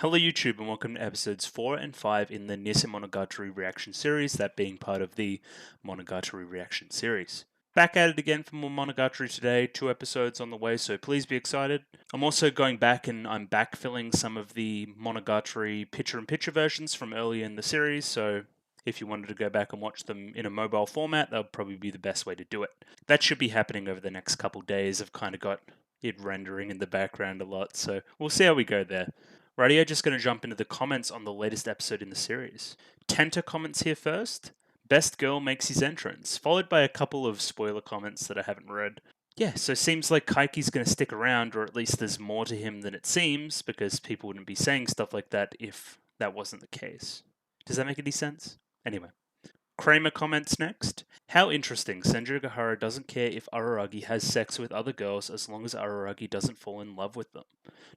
Hello YouTube and welcome to episodes 4 and 5 in the Nisemonogatari reaction series, that being part of the Monogatari reaction series. Back at it again for more Monogatari today, 2 episodes on the way, so please be excited. I'm also going back and I'm backfilling some of the Monogatari picture-in-picture versions from earlier in the series, so if you wanted to go back and watch them in a mobile format, that would probably be the best way to do it. That should be happening over the next couple days. I've kind of got it rendering in the background a lot, so we'll see how we go there. Righty, just going to jump into the comments on the latest episode in the series. Tenta comments here first. Best girl makes his entrance, followed by a couple of spoiler comments that I haven't read. Yeah, so seems like Kaiki's going to stick around, or at least there's more to him than it seems, because people wouldn't be saying stuff like that if that wasn't the case. Does that make any sense? Anyway. Kramer comments next. How interesting, Senjougahara doesn't care if Araragi has sex with other girls as long as Araragi doesn't fall in love with them.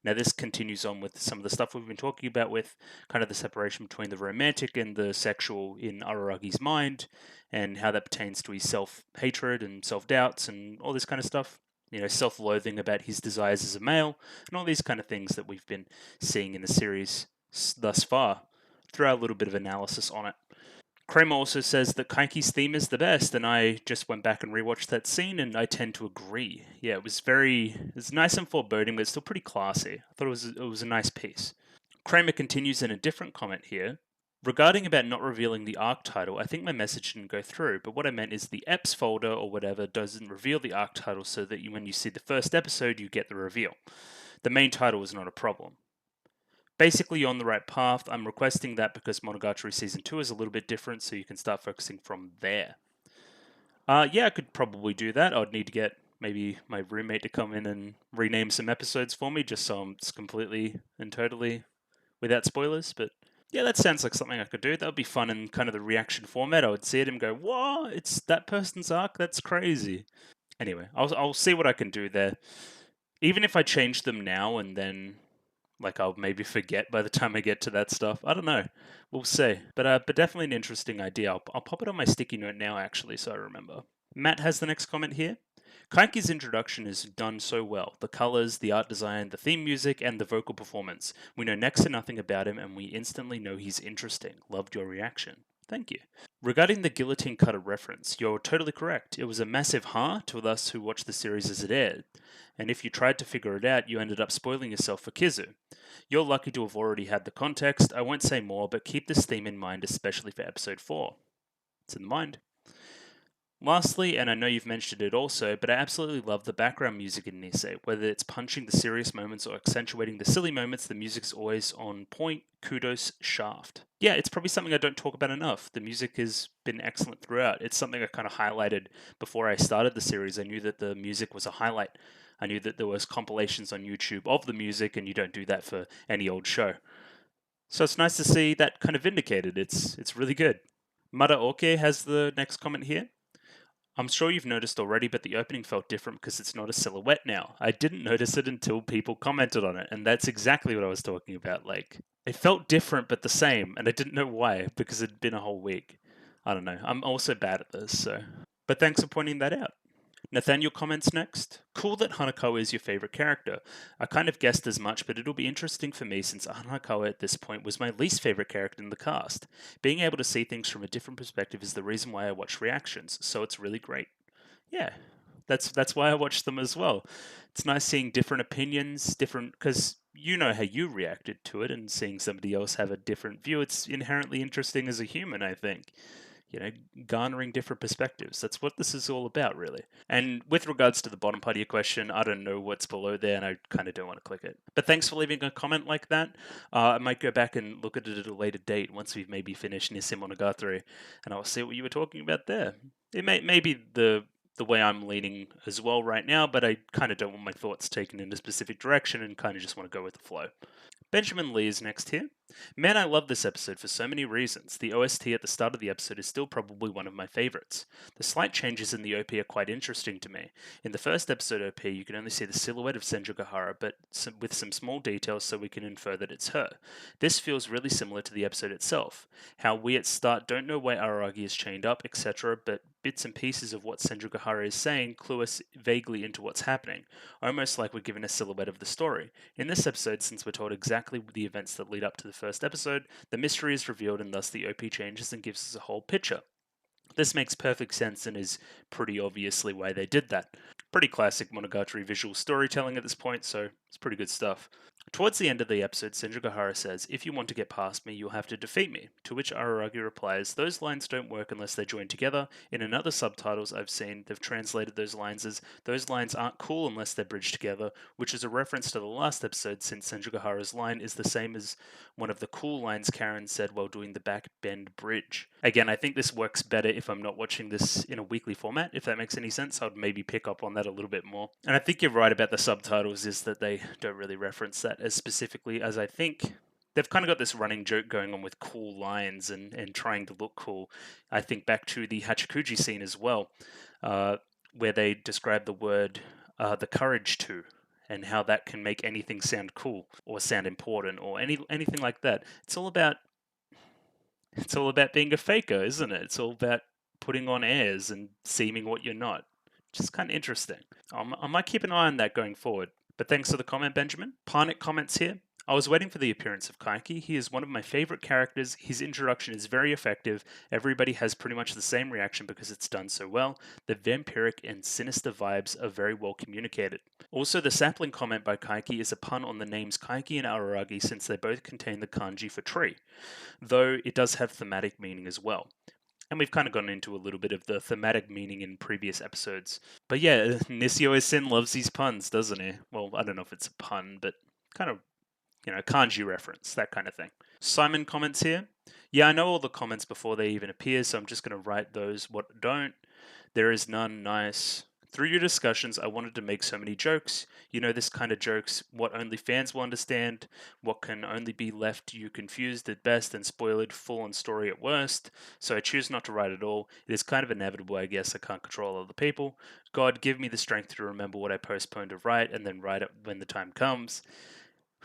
Now this continues on with some of the stuff we've been talking about with kind of the separation between the romantic and the sexual in Araragi's mind, and how that pertains to his self-hatred and self-doubts and all this kind of stuff. You know, self-loathing about his desires as a male, and all these kind of things that we've been seeing in the series thus far. Throw a little bit of analysis on it. Kramer also says that Kaiki's theme is the best, and I just went back and rewatched that scene, and I tend to agree. Yeah, it's nice and foreboding, but it's still pretty classy. I thought it was a nice piece. Kramer continues in a different comment here. Regarding about not revealing the arc title, I think my message didn't go through, but what I meant is the EPS folder or whatever doesn't reveal the arc title so that when you see the first episode, you get the reveal. The main title is not a problem. Basically, you're on the right path. I'm requesting that because Monogatari Season 2 is a little bit different, so you can start focusing from there. Yeah, I could probably do that. I'd need to get maybe my roommate to come in and rename some episodes for me, just so it's completely and totally without spoilers. But yeah, that sounds like something I could do. That would be fun in kind of the reaction format. I would see it and go, "What? It's that person's arc? That's crazy." Anyway, I'll see what I can do there. Even if I change them now and then I'll maybe forget by the time I get to that stuff. I don't know. We'll see. But definitely an interesting idea. I'll pop it on my sticky note now, actually, so I remember. Matt has the next comment here. Kaiki's introduction is done so well. The colors, the art design, the theme music, and the vocal performance. We know next to nothing about him, and we instantly know he's interesting. Loved your reaction. Thank you. Regarding the guillotine cutter reference, you're totally correct. It was a massive huh to us who watched the series as it aired. And if you tried to figure it out, you ended up spoiling yourself for Kizu. You're lucky to have already had the context. I won't say more, but keep this theme in mind, especially for episode 4. It's in the mind. Lastly, and I know you've mentioned it also, but I absolutely love the background music in Nisei. Whether it's punching the serious moments or accentuating the silly moments, the music's always on point. Kudos, shaft. Yeah, it's probably something I don't talk about enough. The music has been excellent throughout. It's something I kind of highlighted before I started the series. I knew that the music was a highlight. I knew that there was compilations on YouTube of the music, and you don't do that for any old show. So it's nice to see that kind of vindicated. It's really good. Madaoke has the next comment here. I'm sure you've noticed already, but the opening felt different because it's not a silhouette now. I didn't notice it until people commented on it, and that's exactly what I was talking about. It felt different but the same, and I didn't know why, because it'd been a whole week. I don't know. I'm also bad at this, so. But thanks for pointing that out. Nathaniel comments next. Cool that Hanakawa is your favorite character. I kind of guessed as much, but it'll be interesting for me since Hanakawa at this point was my least favorite character in the cast. Being able to see things from a different perspective is the reason why I watch reactions, so it's really great. Yeah, that's why I watch them as well. It's nice seeing different opinions, because you know how you reacted to it, and seeing somebody else have a different view, it's inherently interesting as a human, I think. You know, garnering different perspectives. That's what this is all about, really. And with regards to the bottom part of your question, I don't know what's below there, and I kind of don't want to click it. But thanks for leaving a comment like that. I might go back and look at it at a later date once we've maybe finished Nisemonogatari, and I'll see what you were talking about there. It may be the way I'm leaning as well right now, but I kind of don't want my thoughts taken in a specific direction and kind of just want to go with the flow. Benjamin Lee is next here. Man, I love this episode for so many reasons. The OST at the start of the episode is still probably one of my favorites. The slight changes in the OP are quite interesting to me. In the first episode OP, you can only see the silhouette of Senjugahara, but with some small details so we can infer that it's her. This feels really similar to the episode itself. How we at start don't know why Araragi is chained up, etc., but bits and pieces of what Senjugahara is saying clue us vaguely into what's happening, almost like we're given a silhouette of the story. In this episode, since we're told exactly the events that lead up to the first episode, the mystery is revealed and thus the OP changes and gives us a whole picture. This makes perfect sense and is pretty obviously why they did that. Pretty classic Monogatari visual storytelling at this point, so it's pretty good stuff. Towards the end of the episode, Senjugahara says, "If you want to get past me, you'll have to defeat me." To which Araragi replies, "Those lines don't work unless they join together." In another subtitles I've seen, they've translated those lines as, "Those lines aren't cool unless they're bridged together," which is a reference to the last episode since Senjugahara's line is the same as one of the cool lines Karen said while doing the back bend bridge. Again, I think this works better if I'm not watching this in a weekly format. If that makes any sense, I'd maybe pick up on that a little bit more. And I think you're right about the subtitles, is that they don't really reference that as specifically as I think. They've kind of got this running joke going on with cool lines and trying to look cool. I think back to the Hachikuji scene as well, where they describe the word the courage to, and how that can make anything sound cool or sound important or anything like that. It's all about being a faker, isn't it? It's all about putting on airs and seeming what you're not. Just kind of interesting. I might keep an eye on that going forward. But thanks for the comment, Benjamin. Parnik comments here. I was waiting for the appearance of Kaiki. He is one of my favorite characters. His introduction is very effective. Everybody has pretty much the same reaction because it's done so well. The vampiric and sinister vibes are very well communicated. Also, the sapling comment by Kaiki is a pun on the names Kaiki and Araragi since they both contain the kanji for tree, though it does have thematic meaning as well. And we've kind of gone into a little bit of the thematic meaning in previous episodes. But yeah, Nisio-Sin loves these puns, doesn't he? Well, I don't know if it's a pun, but kind of, kanji reference, that kind of thing. Simon comments here. Yeah, I know all the comments before they even appear, so I'm just going to write those what don't. There is none. Nice. Through your discussions, I wanted to make so many jokes. You know, this kind of jokes, what only fans will understand, what can only be left you confused at best and spoiled full on story at worst. So I choose not to write at all. It is kind of inevitable, I guess. I can't control other people. God, give me the strength to remember what I postponed to write and then write it when the time comes.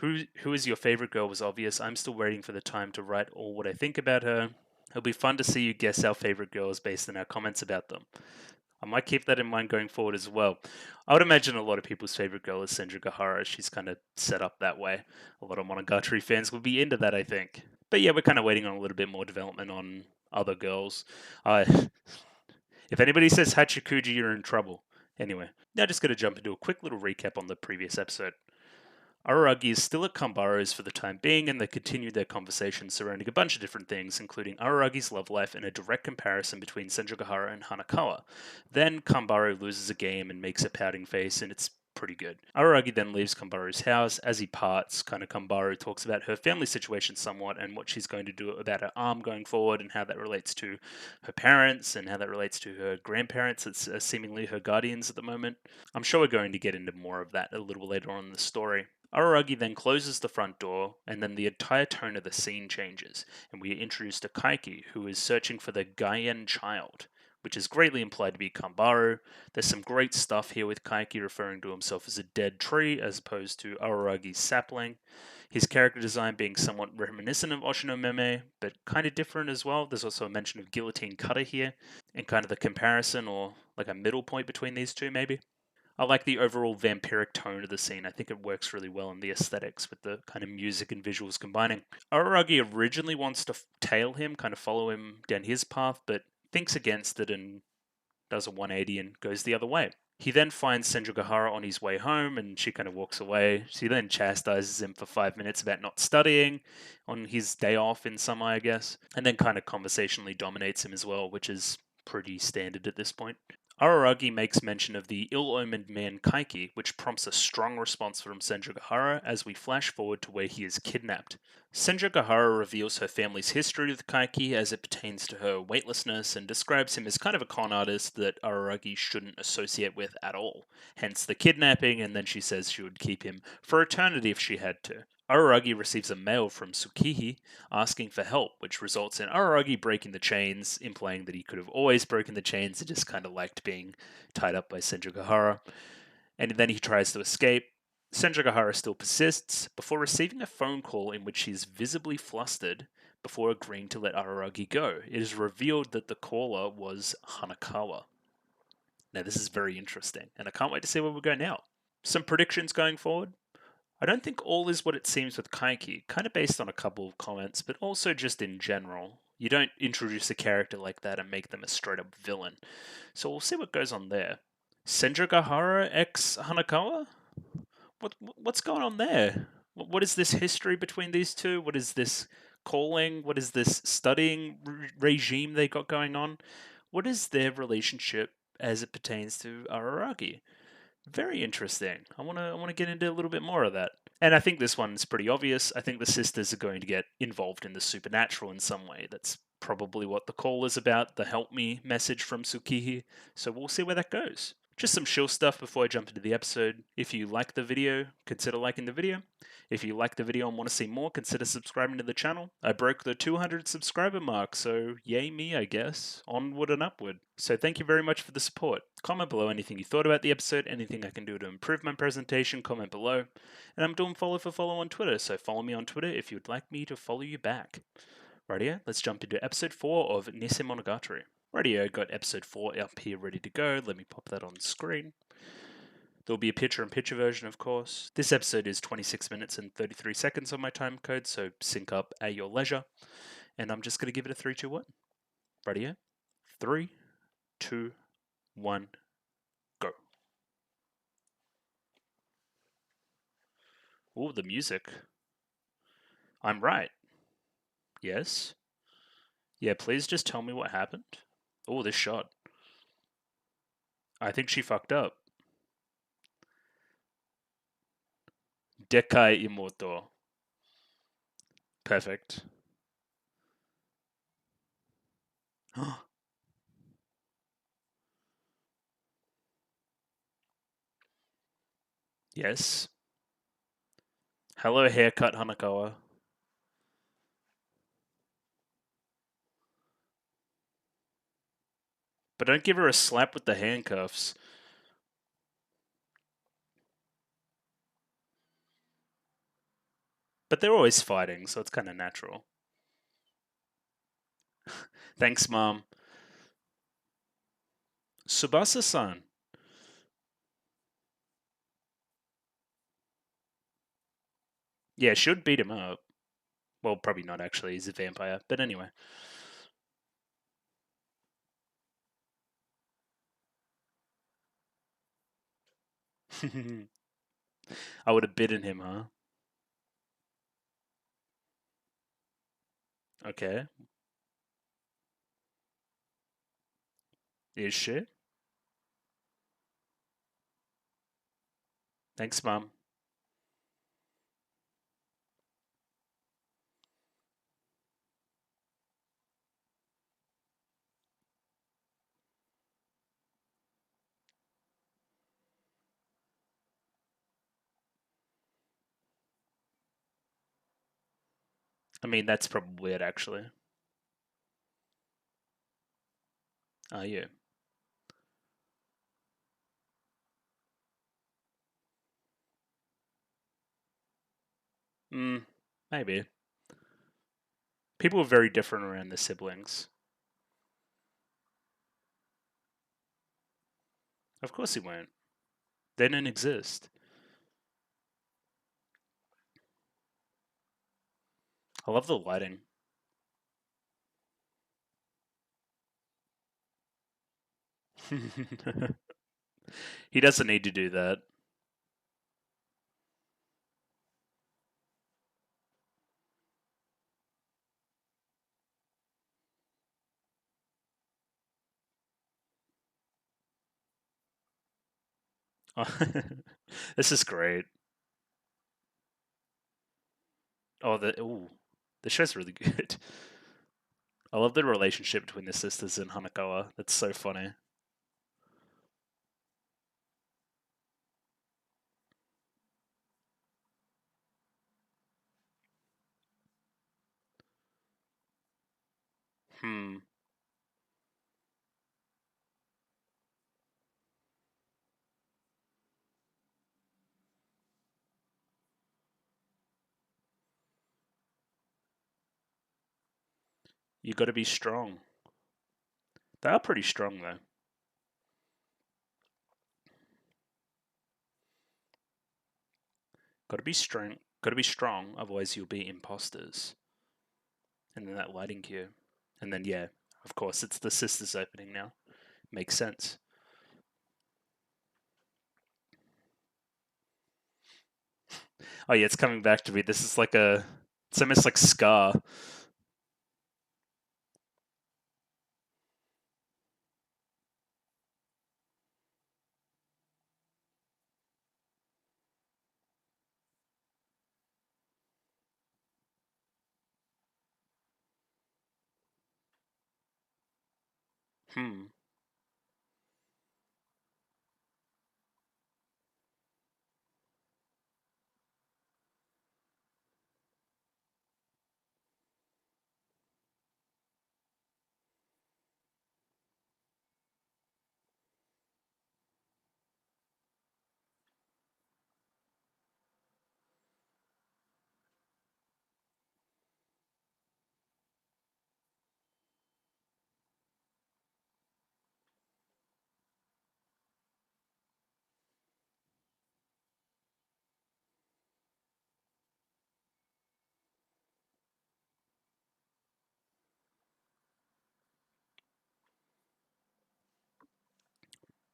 Who is your favorite girl was obvious. I'm still waiting for the time to write all what I think about her. It'll be fun to see you guess our favorite girls based on our comments about them. I might keep that in mind going forward as well. I would imagine a lot of people's favorite girl is Senjugahara. She's kind of set up that way. A lot of Monogatari fans would be into that, I think. But yeah, we're kind of waiting on a little bit more development on other girls. If anybody says Hachikuji, you're in trouble. Anyway, now just going to jump into a quick little recap on the previous episode. Araragi is still at Kambaro's for the time being, and they continue their conversation surrounding a bunch of different things, including Araragi's love life and a direct comparison between Senjugahara and Hanakawa. Then Kambaro loses a game and makes a pouting face, and it's pretty good. Araragi then leaves Kambaro's house. As he parts, Kambaro talks about her family situation somewhat and what she's going to do about her arm going forward and how that relates to her parents and how that relates to her grandparents. It's seemingly her guardians at the moment. I'm sure we're going to get into more of that a little later on in the story. Araragi then closes the front door, and then the entire tone of the scene changes, and we are introduced to Kaiki, who is searching for the Gaien child, which is greatly implied to be Kambaro. There's some great stuff here with Kaiki referring to himself as a dead tree as opposed to Araragi's sapling. His character design being somewhat reminiscent of Oshinomeme, but kind of different as well. There's also a mention of Guillotine Cutter here, and kind of the comparison or like a middle point between these two maybe. I like the overall vampiric tone of the scene. I think it works really well in the aesthetics with the kind of music and visuals combining. Araragi originally wants to tail him, kind of follow him down his path, but thinks against it and does a 180 and goes the other way. He then finds Senjugahara on his way home and she kind of walks away. She then chastises him for 5 minutes about not studying on his day off in summer, I guess, and then kind of conversationally dominates him as well, which is pretty standard at this point. Araragi makes mention of the ill-omened man Kaiki, which prompts a strong response from Senjugahara as we flash forward to where he is kidnapped. Senjugahara reveals her family's history with Kaiki as it pertains to her weightlessness and describes him as kind of a con artist that Araragi shouldn't associate with at all. Hence the kidnapping, and then she says she would keep him for eternity if she had to. Araragi receives a mail from Tsukihi asking for help, which results in Araragi breaking the chains, implying that he could have always broken the chains and just kind of liked being tied up by Senjugahara. And then he tries to escape. Senjugahara still persists before receiving a phone call in which he is visibly flustered before agreeing to let Araragi go. It is revealed that the caller was Hanakawa. Now, this is very interesting, and I can't wait to see where we go now. Some predictions going forward. I don't think all is what it seems with Kaiki, kind of based on a couple of comments, but also just in general. You don't introduce a character like that and make them a straight up villain. So we'll see what goes on there. Senjugahara x Hanakawa? What's going on there? What is this history between these two? What is this calling? What is this studying regime they got going on? What is their relationship as it pertains to Araragi? Very interesting. I want to get into a little bit more of that. And I think this one's pretty obvious. I think the sisters are going to get involved in the supernatural in some way. That's probably what the call is about, the help me message from Tsukihi. So we'll see where that goes. Just some chill stuff before I jump into the episode. If you like the video, consider liking the video. If you like the video and want to see more, consider subscribing to the channel. I broke the 200 subscriber mark, so yay me, I guess. Onward and upward. So thank you very much for the support. Comment below anything you thought about the episode, anything I can do to improve my presentation, comment below. And I'm doing follow for follow on Twitter, so follow me on Twitter if you'd like me to follow you back. Rightio, let's jump into episode 4 of Nisemonogatari. Rightio, got episode 4 up here ready to go. Let me pop that on screen. There'll be a picture-in-picture version, of course. This episode is 26 minutes and 33 seconds on my time code, so sync up at your leisure. And I'm just going to give it a 3, 2, 1. Rightio? 3, 2, 1, go. Ooh, the music. I'm right. Yes? Yeah, please just tell me what happened. Oh, this shot. I think she fucked up. Dekai imoto. Perfect. Yes. Hello, haircut Hanakawa. But don't give her a slap with the handcuffs. But they're always fighting, so it's kind of natural. Thanks, Mom. Tsubasa-san. Yeah, she would beat him up. Well, probably not actually, he's a vampire. But anyway. I would have bitten him, huh? Okay. Is she? Thanks, Mom. I mean, that's probably it, actually. Are you? Maybe. People are very different around their siblings. Of course he won't. They don't exist. I love the lighting. He doesn't need to do that. This is great. Oh, the show's really good. I love the relationship between the sisters and Hanakawa. That's so funny. Hmm. You got to be strong. They are pretty strong though. Got to be strong. Got to be strong. Otherwise, you'll be imposters. And then that lighting cue. And then yeah, of course, it's the sisters opening now. Makes sense. Oh yeah, it's coming back to me. This is like a. It's almost like Scar. Hmm.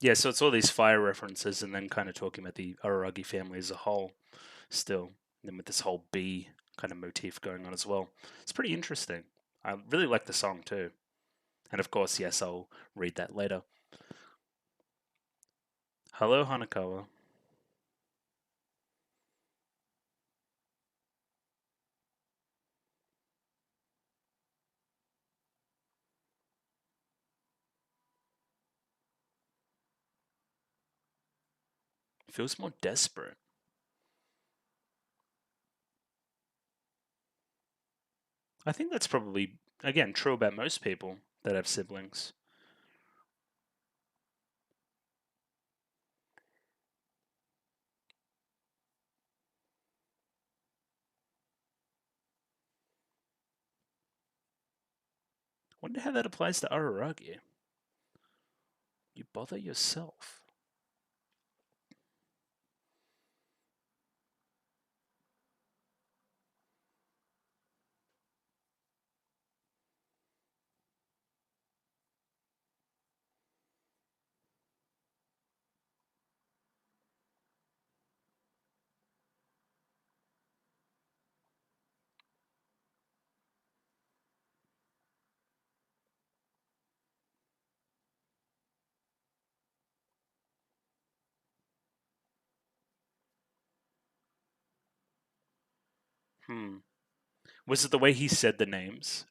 Yeah, so it's all these fire references, and then kind of talking about the Araragi family as a whole. Still, and then with this whole bee kind of motif going on as well. It's pretty interesting. I really like the song too. And of course, yes, I'll read that later. Hello, Hanakawa. Feels more desperate. I think that's probably, again, true about most people that have siblings. Wonder how that applies to Araragi. You bother yourself. Hmm. Was it the way he said the names?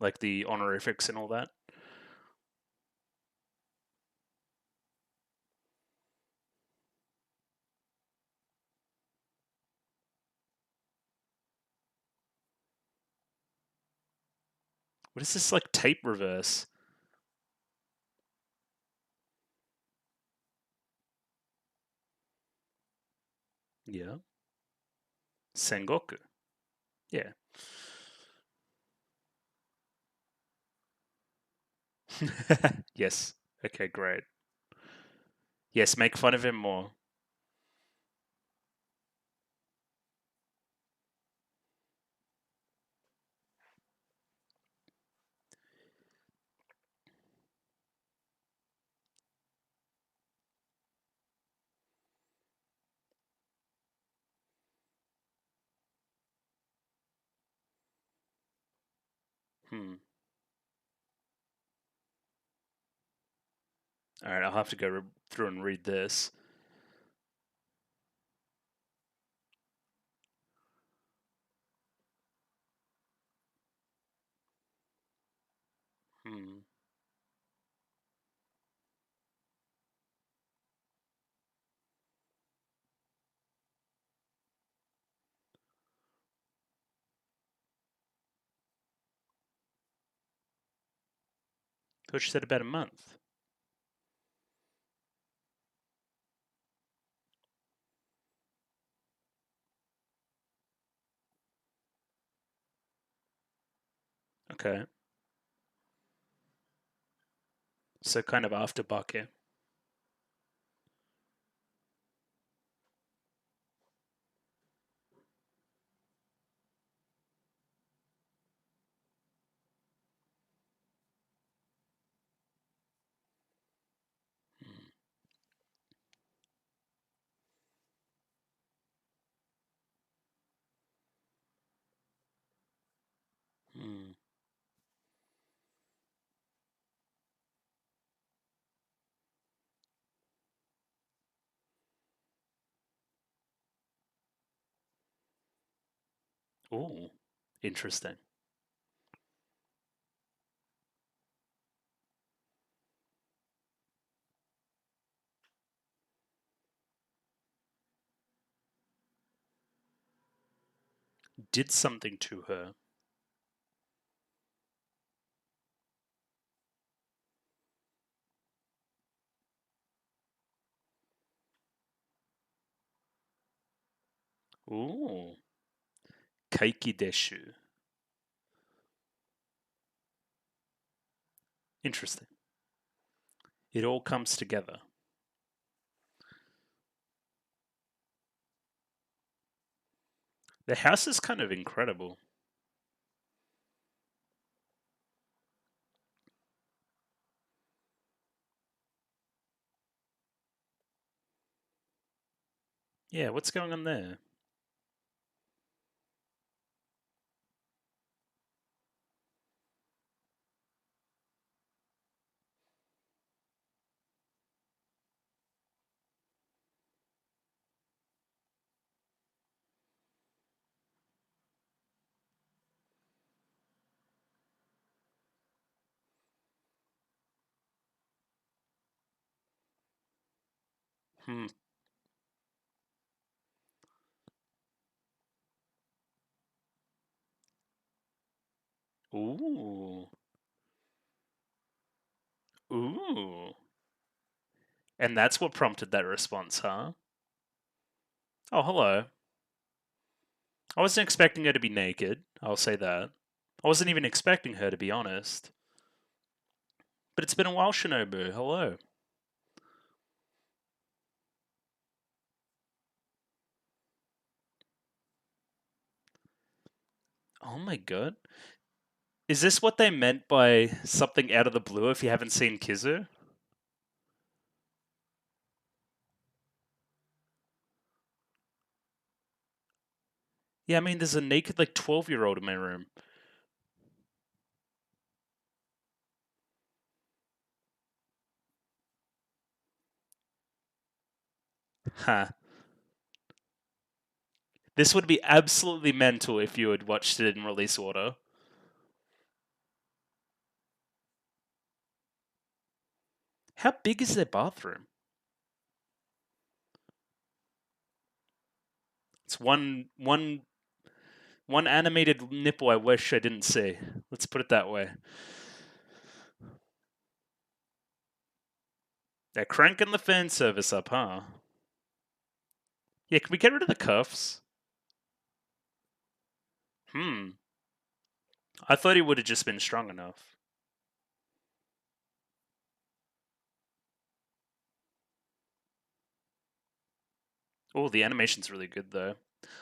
Like the honorifics and all that? What is this, like tape reverse? Yeah. Sengoku. Yeah. Yes. Okay, great. Yes, make fun of him more. Hmm. All right, I'll have to go through and read this. Hmm. Thought she said about a month. Okay. So kind of after Bake. Hmm. Ooh, interesting. Did something to her. Ooh. Kaiki deshu. Interesting. It all comes together. The house is kind of incredible. Yeah, what's going on there? Hmm. Ooh. Ooh. And that's what prompted that response, huh? Oh, hello. I wasn't expecting her to be naked. I'll say that. I wasn't even expecting her, to be honest. But it's been a while, Shinobu. Hello. Oh my god. Is this what they meant by something out of the blue if you haven't seen Kizu? Yeah, I mean, there's a naked, like, 12-year-old in my room. Huh. This would be absolutely mental if you had watched it in release order. How big is their bathroom? It's one animated nipple I wish I didn't see. Let's put it that way. They're cranking the fan service up, huh? Yeah, can we get rid of the cuffs? Hmm. I thought he would have just been strong enough. Oh, the animation's really good though.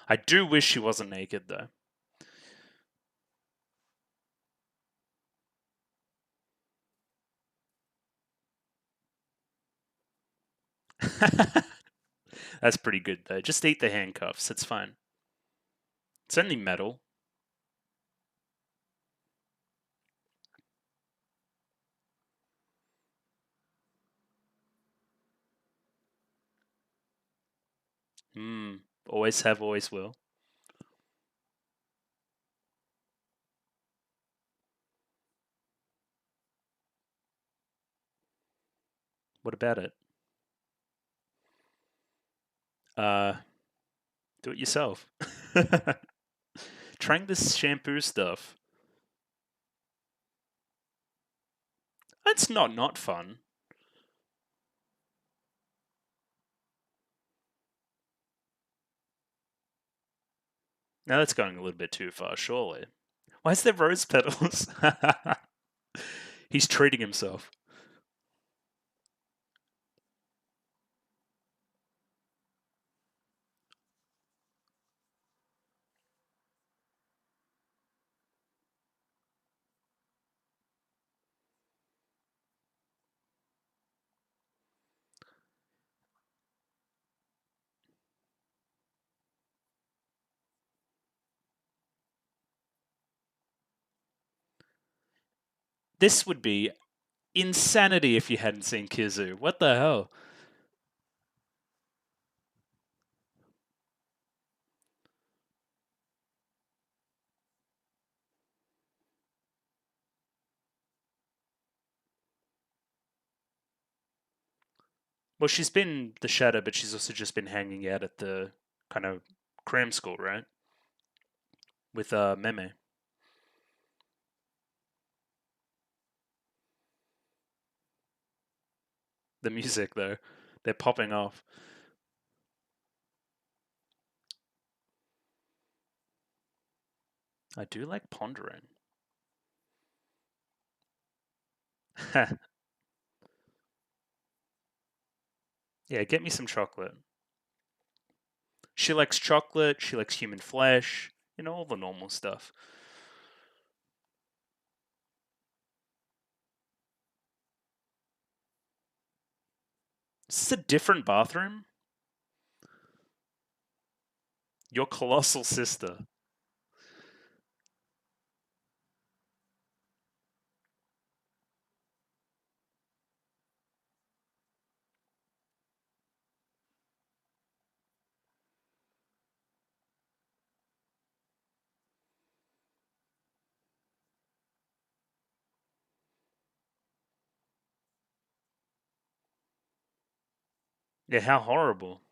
I do wish he wasn't naked though. That's pretty good though. Just eat the handcuffs. It's fine. It's only metal. Hmm. Always have, always will. What about it? Uh, do it yourself. Trying this shampoo stuff. It's not fun. Now that's going a little bit too far, surely. Why is there rose petals? He's treating himself. This would be insanity if you hadn't seen Kizu. What the hell? Well, she's been the shadow, but she's also just been hanging out at the kind of cram school, right? With Meme. The music, though, they're popping off. I do like pondering. Yeah, get me some chocolate. She likes chocolate, she likes human flesh, all the normal stuff. This is a different bathroom? Your colossal sister. Yeah, how horrible.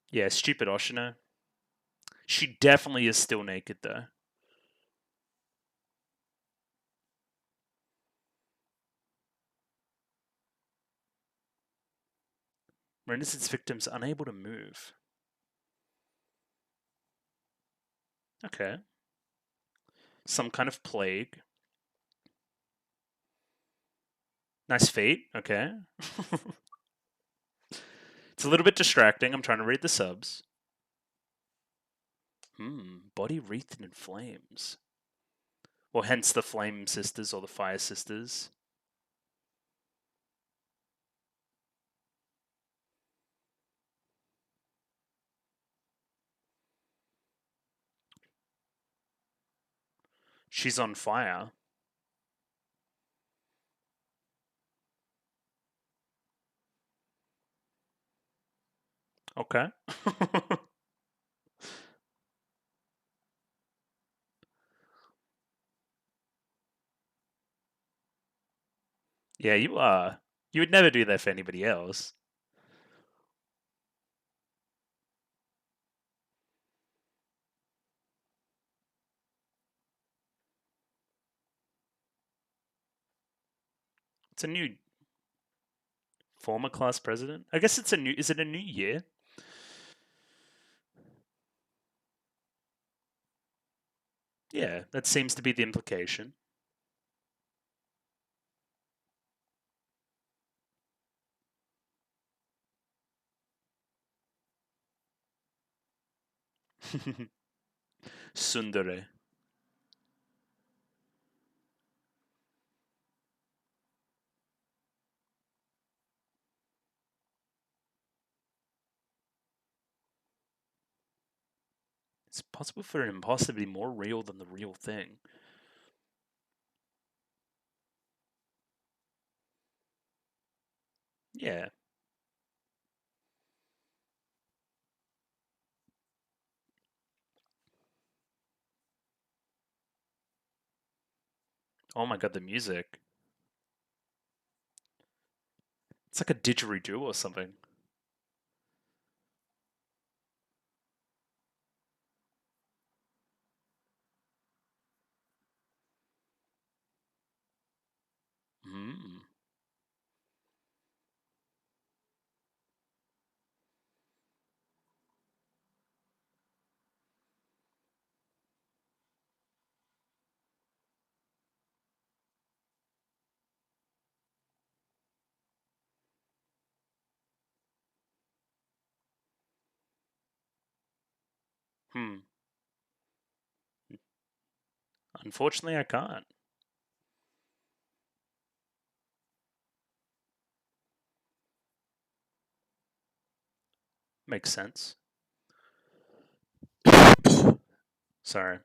Yeah, stupid Oshino. She definitely is still naked, though. Renders its victims unable to move. Okay. Some kind of plague. Nice feet. Okay. It's a little bit distracting. I'm trying to read the subs. Body wreathed in flames. Well, hence the Flame Sisters or the Fire Sisters. She's on fire. Okay. Yeah, you are. You would never do that for anybody else. It's a new former class president. I guess it's a new. Is it a new year? Yeah, that seems to be the implication. Sundere. It's possible for an imposter to be more real than the real thing. Yeah. Oh my god, the music. It's like a didgeridoo or something. Unfortunately, I can't. Makes sense. Sorry.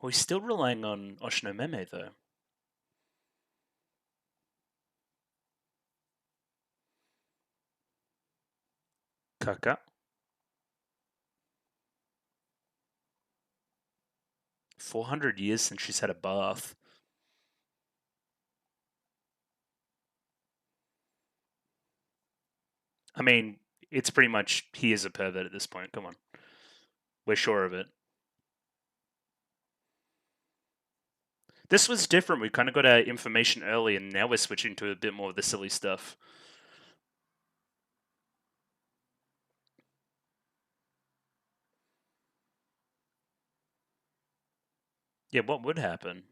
Well, he's still relying on Oshinomeme, though. Kaka. 400 years since she's had a bath. I mean, it's pretty much he is a pervert at this point. Come on. We're sure of it. This was different. We kind of got our information early, and now we're switching to a bit more of the silly stuff. Yeah, what would happen?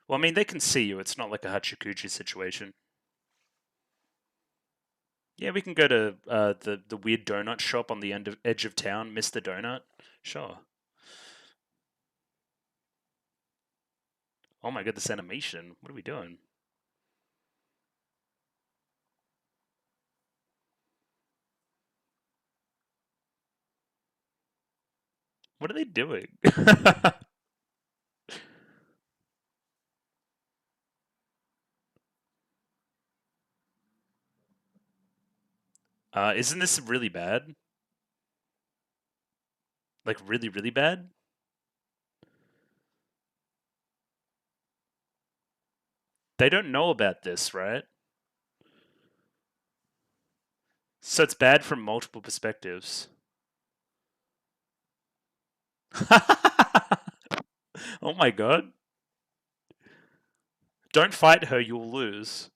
Well, I mean, they can see you. It's not like a Hachikuchi situation. Yeah, we can go to the weird donut shop on the edge of town, Mr. Donut. Sure. Oh my god, this animation. What are we doing? What are they doing? Isn't this really bad? Like, really, really bad? They don't know about this, right? So it's bad from multiple perspectives. Oh my god. Don't fight her, you'll lose.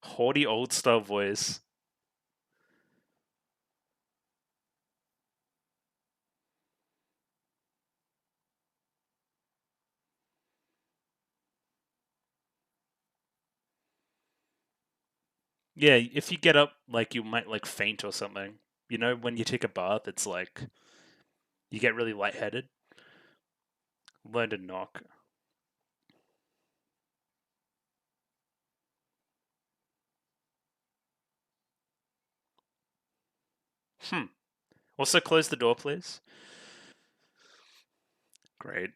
Haughty old style voice. Yeah, if you get up, like, you might, like, faint or something. You know, when you take a bath, it's like, you get really lightheaded. Learn to knock. Hmm. Also, close the door, please. Great.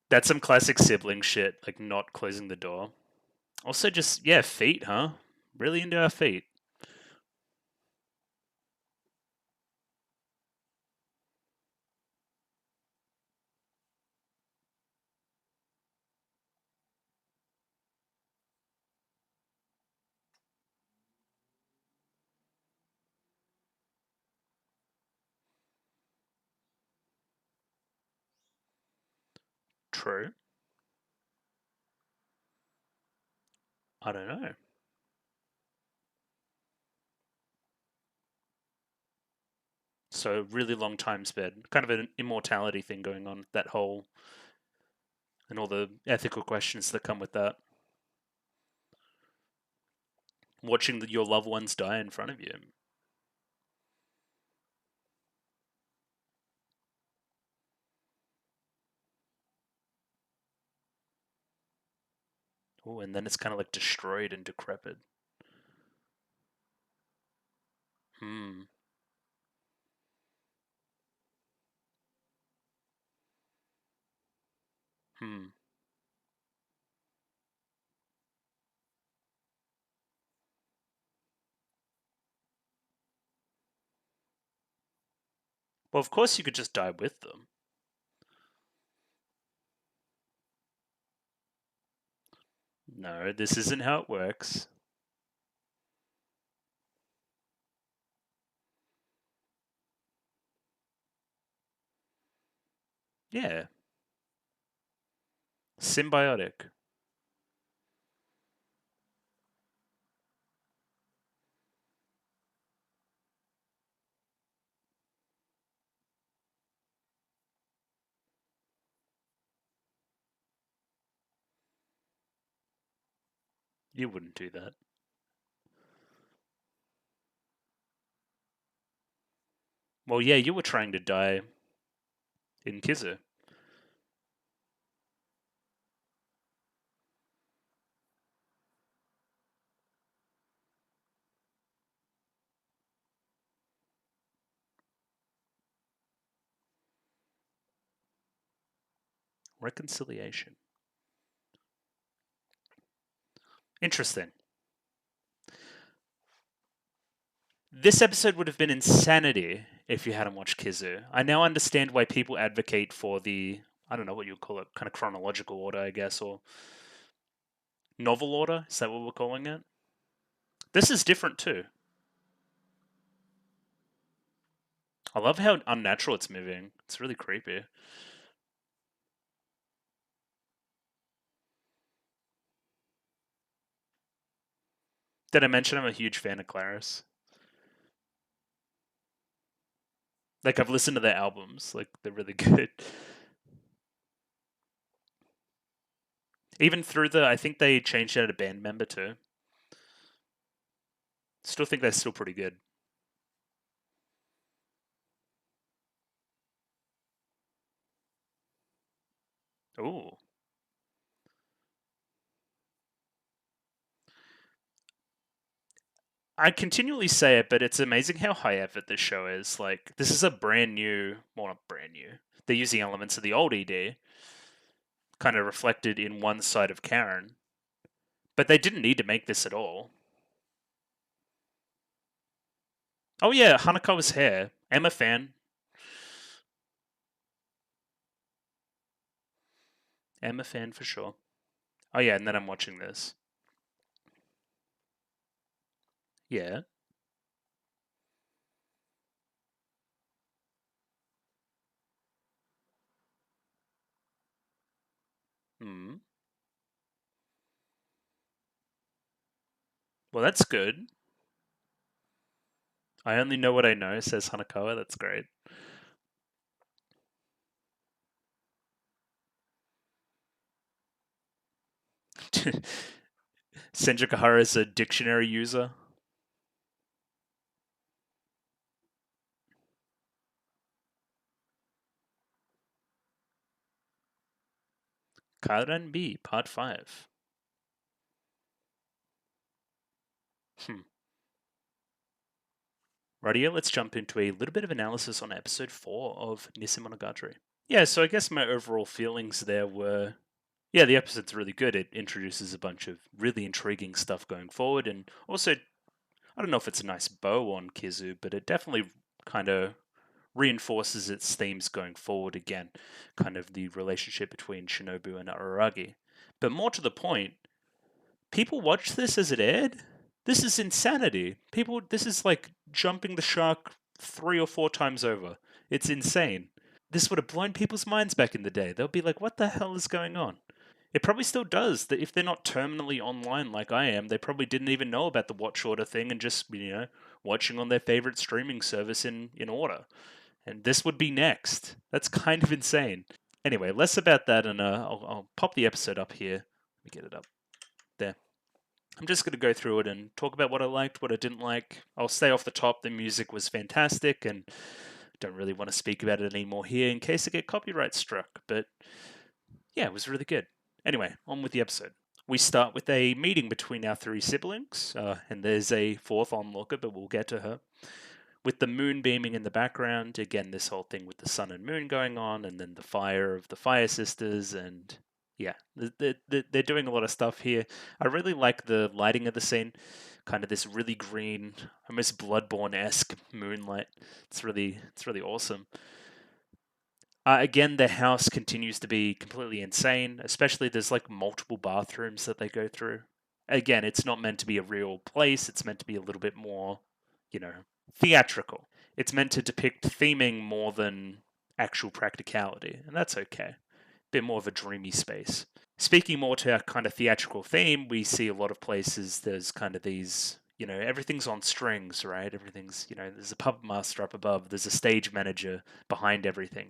That's some classic sibling shit, like not closing the door. Also, just, yeah, feet, huh? Really into our feet. True. I don't know. So, really long time sped. Kind of an immortality thing going on, that whole, and all the ethical questions that come with that. Watching your loved ones die in front of you. Oh, and then it's kind of like destroyed and decrepit. Hmm. Hmm. Well, of course you could just die with them. No, this isn't how it works. Yeah. Symbiotic. You wouldn't do that. Well, yeah, you were trying to die in Kizu. Reconciliation. Interesting. This episode would have been insanity if you hadn't watched Kizu. I now understand why people advocate for the, I don't know what you would call it, kind of chronological order, I guess, or novel order. Is that what we're calling it? This is different too. I love how unnatural it's moving. It's really creepy. Did I mention I'm a huge fan of Claris? Like, I've listened to their albums. Like, they're really good. Even through I think they changed out a band member too. Still think they're still pretty good. Ooh. I continually say it, but it's amazing how high effort this show is. Like, this is a brand new, well, not brand new. They're using elements of the old ED, kind of reflected in one side of Karen. But they didn't need to make this at all. Oh yeah, Hanakawa's hair. I'm a fan. I'm a fan for sure. Oh yeah, and then I'm watching this. Yeah. Hmm. Well, that's good. I only know what I know, says Hanakawa. That's great. Senju is a dictionary user. Kairan B, Part 5. Hmm. Rightio, let's jump into a little bit of analysis on episode 4 of Nisemonogatari. Yeah, so I guess my overall feelings there were, yeah, the episode's really good. It introduces a bunch of really intriguing stuff going forward, and also, I don't know if it's a nice bow on Kizu, but it definitely kind of reinforces its themes going forward again, kind of the relationship between Shinobu and Araragi. But more to the point, people watch this as it aired. This is insanity. This is like jumping the shark 3 or 4 times over. It's insane. This would have blown people's minds back in the day. They'll be like, what the hell is going on? It probably still does. If they're not terminally online like I am, they probably didn't even know about the watch order thing and just, watching on their favorite streaming service in order. And this would be next. That's kind of insane. Anyway, less about that, and I'll pop the episode up here. Let me get it up there. I'm just going to go through it and talk about what I liked, what I didn't like. I'll stay off the top. The music was fantastic, and don't really want to speak about it anymore here in case I get copyright struck. But yeah, it was really good. Anyway, on with the episode. We start with a meeting between our three siblings, and there's a fourth onlooker, but we'll get to her. With the moon beaming in the background, again, this whole thing with the sun and moon going on, and then the fire of the Fire Sisters, and yeah, they're doing a lot of stuff here. I really like the lighting of the scene, kind of this really green, almost Bloodborne esque moonlight. It's really awesome. Again, the house continues to be completely insane, especially there's like multiple bathrooms that they go through. Again, it's not meant to be a real place, it's meant to be a little bit more, you know, theatrical. It's meant to depict theming more than actual practicality, and that's okay. Bit more of a dreamy space. Speaking more to our kind of theatrical theme, we see a lot of places there's kind of these everything's on strings, right? Everything's, there's a puppet master up above, there's a stage manager behind everything.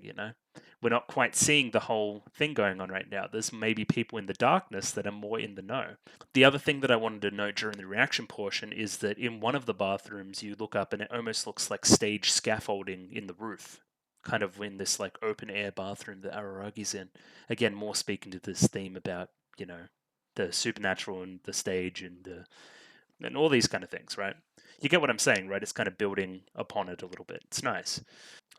We're not quite seeing the whole thing going on right now. There's maybe people in the darkness that are more in the know. The other thing that I wanted to note during the reaction portion is that in one of the bathrooms, you look up and it almost looks like stage scaffolding in the roof, kind of in this like open air bathroom that Araragi's in. Again, more speaking to this theme about, the supernatural and the stage and all these kind of things, right? You get what I'm saying, right? It's kind of building upon it a little bit. It's nice.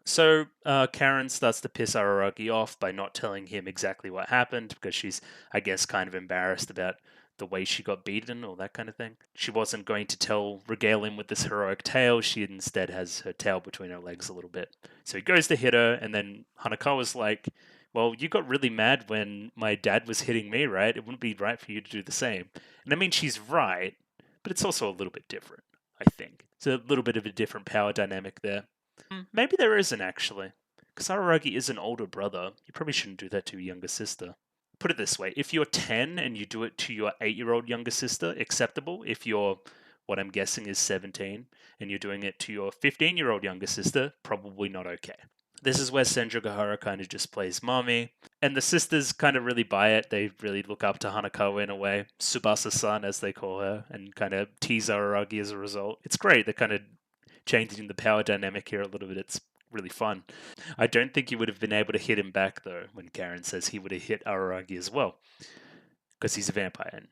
So Karen starts to piss Araragi off by not telling him exactly what happened because she's, I guess, kind of embarrassed about the way she got beaten or that kind of thing. She wasn't going to regale him with this heroic tale. She instead has her tail between her legs a little bit. So he goes to hit her, and then Hanakawa's like, well, you got really mad when my dad was hitting me, right? It wouldn't be right for you to do the same. And I mean, she's right, but it's also a little bit different, I think. It's a little bit of a different power dynamic there. Maybe there isn't actually. Because Araragi is an older brother. You probably shouldn't do that to your younger sister. Put it this way, if you're 10 and you do it to your 8-year-old younger sister, acceptable. If you're, what I'm guessing is 17, and you're doing it to your 15-year-old younger sister, probably not okay. This is where Senjogahara kind of just plays mommy. And the sisters kind of really buy it. They really look up to Hanakawa in a way. Tsubasa-san, as they call her, and kind of tease Araragi as a result. It's great. They're kind of changing the power dynamic here a little bit. It's really fun. I don't think he would have been able to hit him back, though, when Karen says he would have hit Araragi as well. Because he's a vampire, and,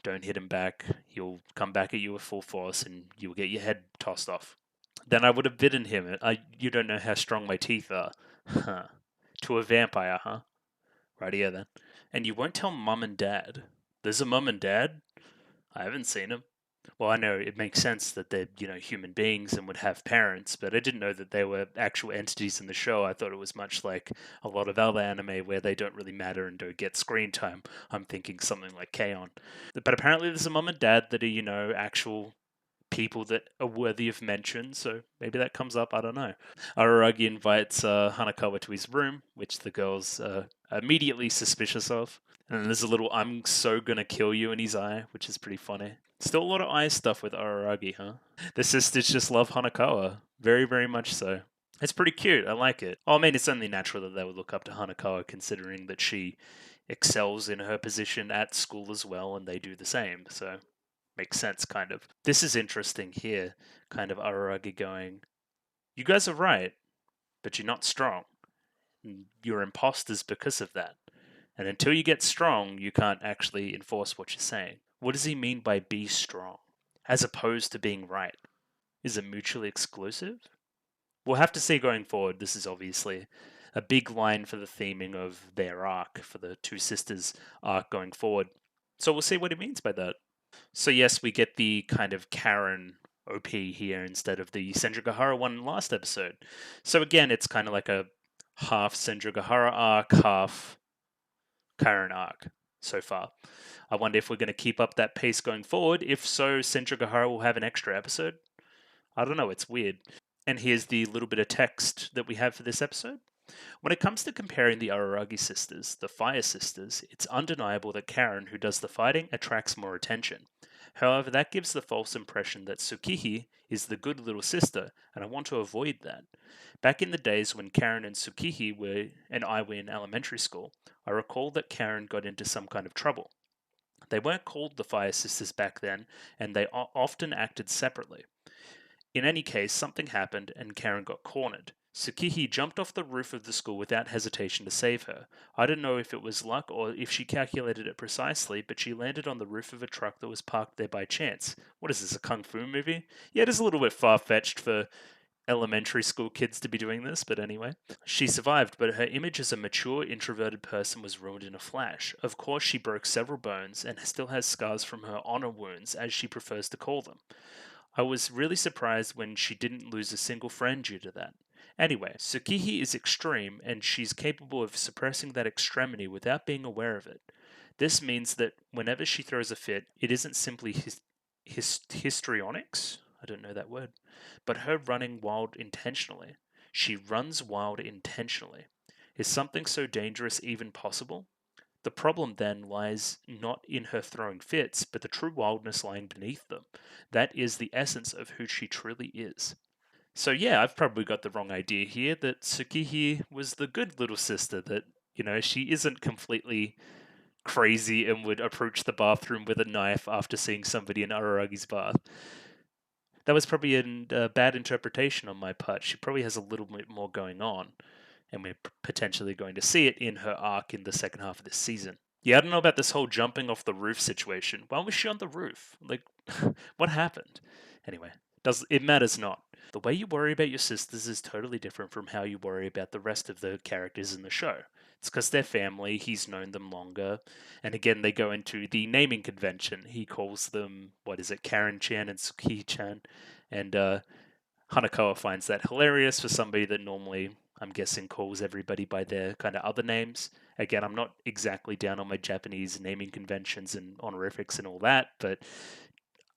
don't hit him back. He'll come back at you with full force, and you'll get your head tossed off. Then I would have bitten him. You don't know how strong my teeth are. Huh. To a vampire, huh? Right here, then. And you won't tell mum and dad. There's a mum and dad? I haven't seen them. Well, I know it makes sense that they're, human beings and would have parents, but I didn't know that they were actual entities in the show. I thought it was much like a lot of other anime where they don't really matter and don't get screen time. I'm thinking something like K-On! But apparently there's a mom and dad that are, actual people that are worthy of mention, so maybe that comes up, I don't know. Araragi invites Hanakawa to his room, which the girls are immediately suspicious of. And then there's a little "I'm so gonna kill you" in his eye, which is pretty funny. Still a lot of eye stuff with Araragi, huh? The sisters just love Hanakawa. Very, very much so. It's pretty cute. I like it. Oh, I mean, it's only natural that they would look up to Hanakawa, considering that she excels in her position at school as well, and they do the same. So, makes sense, kind of. This is interesting here. Kind of Araragi going, "You guys are right, but you're not strong. You're imposters because of that. And until you get strong, you can't actually enforce what you're saying." What does he mean by be strong, as opposed to being right? Is it mutually exclusive? We'll have to see going forward. This is obviously a big line for the theming of their arc, for the two sisters' arc going forward. So we'll see what he means by that. So, yes, we get the kind of Karen OP here instead of the Senjogahara one in last episode. So, again, it's kind of like a half Senjogahara arc, half Karen arc so far. I wonder if we're going to keep up that pace going forward. If so, Senjogahara will have an extra episode. I don't know, it's weird. And here's the little bit of text that we have for this episode. When it comes to comparing the Araragi sisters, the Fire Sisters, it's undeniable that Karen, who does the fighting, attracts more attention. However, that gives the false impression that Tsukihi is the good little sister, and I want to avoid that. Back in the days when Karen and Tsukihi and I were in elementary school, I recall that Karen got into some kind of trouble. They weren't called the Fire Sisters back then, and they often acted separately. In any case, something happened and Karen got cornered. Tsukihi jumped off the roof of the school without hesitation to save her. I don't know if it was luck or if she calculated it precisely, but she landed on the roof of a truck that was parked there by chance. What is this, a kung fu movie? Yeah, it is a little bit far-fetched for elementary school kids to be doing this, but anyway. She survived, but her image as a mature, introverted person was ruined in a flash. Of course, she broke several bones and still has scars from her honor wounds, as she prefers to call them. I was really surprised when she didn't lose a single friend due to that. Anyway, Tsukihi is extreme, and she's capable of suppressing that extremity without being aware of it. This means that whenever she throws a fit, it isn't simply histrionics, I don't know that word, but her running wild intentionally. She runs wild intentionally. Is something so dangerous even possible? The problem then lies not in her throwing fits, but the true wildness lying beneath them. That is the essence of who she truly is. So yeah, I've probably got the wrong idea here that Tsukihi was the good little sister, that, she isn't completely crazy and would approach the bathroom with a knife after seeing somebody in Araragi's bath. That was probably a bad interpretation on my part. She probably has a little bit more going on, and we're potentially going to see it in her arc in the second half of this season. Yeah, I don't know about this whole jumping off the roof situation. Why was she on the roof? Like, what happened? Anyway, it matters not. The way you worry about your sisters is totally different from how you worry about the rest of the characters in the show. It's because they're family, he's known them longer. And again, they go into the naming convention. He calls them, what is it, Karen-chan and Suki-chan. And Hanakawa finds that hilarious for somebody that normally, I'm guessing, calls everybody by their kind of other names. Again, I'm not exactly down on my Japanese naming conventions and honorifics and all that, but